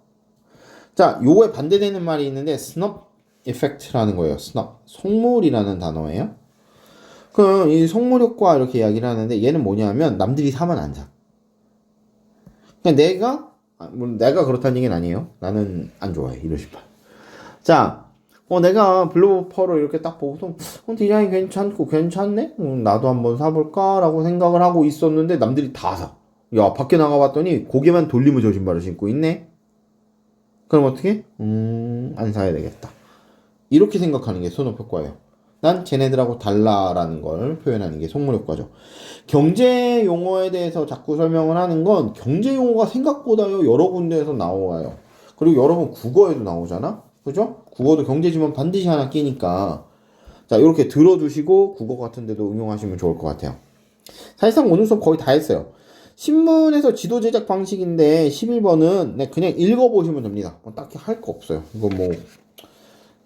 자, 요거에 반대되는 말이 있는데 스놉 이펙트라는 거예요. 스놉. 속물이라는 단어예요. 그럼 이 속물 효과 이렇게 이야기를 하는데 얘는 뭐냐면 남들이 사면 안 사. 그러니까 내가 그렇다는 얘기는 아니에요. 나는 안 좋아해. 이런 식으로. 자, 내가 블로퍼를 이렇게 딱 보고서 디자인 괜찮네? 나도 한번 사볼까라고 생각을 하고 있었는데 남들이 다 사. 야, 밖에 나가봤더니 고개만 돌리면 저 신발을 신고 있네? 그럼 어떻게? 안 사야 되겠다. 이렇게 생각하는 게 선호 효과예요. 난 쟤네들하고 달라라는 걸 표현하는 게 속물 효과죠. 경제 용어에 대해서 자꾸 설명을 하는 건 경제 용어가 생각보다요 여러 군데에서 나와요. 그리고 여러분 국어에도 나오잖아? 그죠? 국어도 경제지문 반드시 하나 끼니까 자 이렇게 들어두시고 국어 같은 데도 응용하시면 좋을 것 같아요. 사실상 오늘 수업 거의 다 했어요. 신문에서 지도 제작 방식인데 11번은 그냥 읽어보시면 됩니다. 딱히 할 거 없어요. 이거 뭐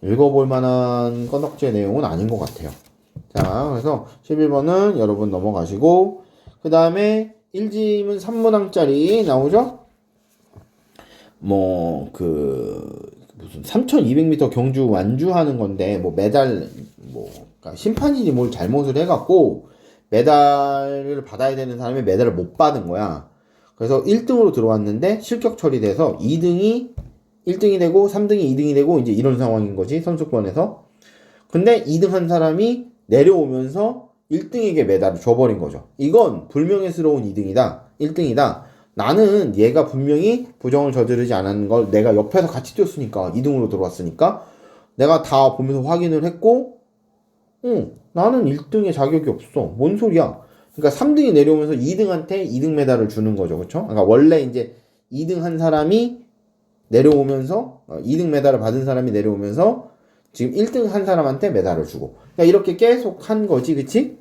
읽어볼 만한 건덕지의 내용은 아닌 것 같아요. 자, 그래서 11번은 여러분 넘어가시고 그 다음에 1지문 3문항짜리 나오죠? 무슨 3200m 경주 완주하는 건데 매달 그러니까 심판진이 뭘 잘못을 해갖고 메달을 받아야 되는 사람이 메달을 못 받은 거야. 그래서 1등으로 들어왔는데 실격 처리돼서 2등이 1등이 되고 3등이 2등이 되고 이제 이런 상황인 거지, 선수권에서. 근데 2등 한 사람이 내려오면서 1등에게 메달을 줘버린 거죠. 이건 불명예스러운 2등이다. 1등이다. 나는 얘가 분명히 부정을 저지르지 않은 걸 내가 옆에서 같이 뛰었으니까, 2등으로 들어왔으니까 내가 다 보면서 확인을 했고, 나는 1등의 자격이 없어. 뭔 소리야. 그러니까 3등이 내려오면서 2등한테 2등 메달을 주는 거죠. 그쵸? 그러니까 원래 이제 2등 한 사람이 내려오면서 2등 메달을 받은 사람이 내려오면서 지금 1등 한 사람한테 메달을 주고, 그러니까 이렇게 계속 한 거지, 그치?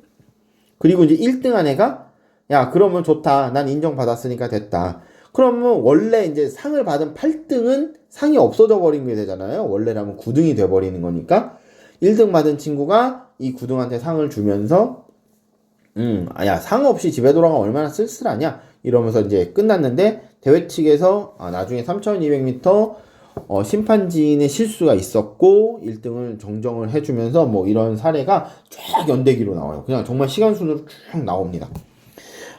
그리고 이제 1등 한 애가 야, 그러면 좋다, 난 인정받았으니까 됐다. 그러면 원래 이제 상을 받은 8등은 상이 없어져 버린 게 되잖아요. 원래라면 9등이 돼 버리는 거니까 1등 받은 친구가 이 9등한테 상을 주면서 야, 상 없이 집에 돌아가면 얼마나 쓸쓸하냐 이러면서 이제 끝났는데, 대회 측에서 나중에 3200m 심판진의 실수가 있었고 1등을 정정을 해주면서 뭐 이런 사례가 쫙 연대기로 나와요. 그냥 정말 시간순으로 쭉 나옵니다.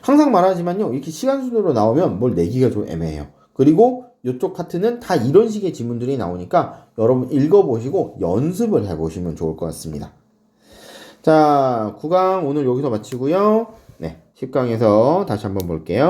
항상 말하지만요, 이렇게 시간순으로 나오면 뭘 내기가 좀 애매해요. 그리고 이쪽 카트는 다 이런 식의 지문들이 나오니까 여러분 읽어보시고 연습을 해보시면 좋을 것 같습니다. 자, 9강 오늘 여기서 마치고요. 네, 10강에서 다시 한번 볼게요.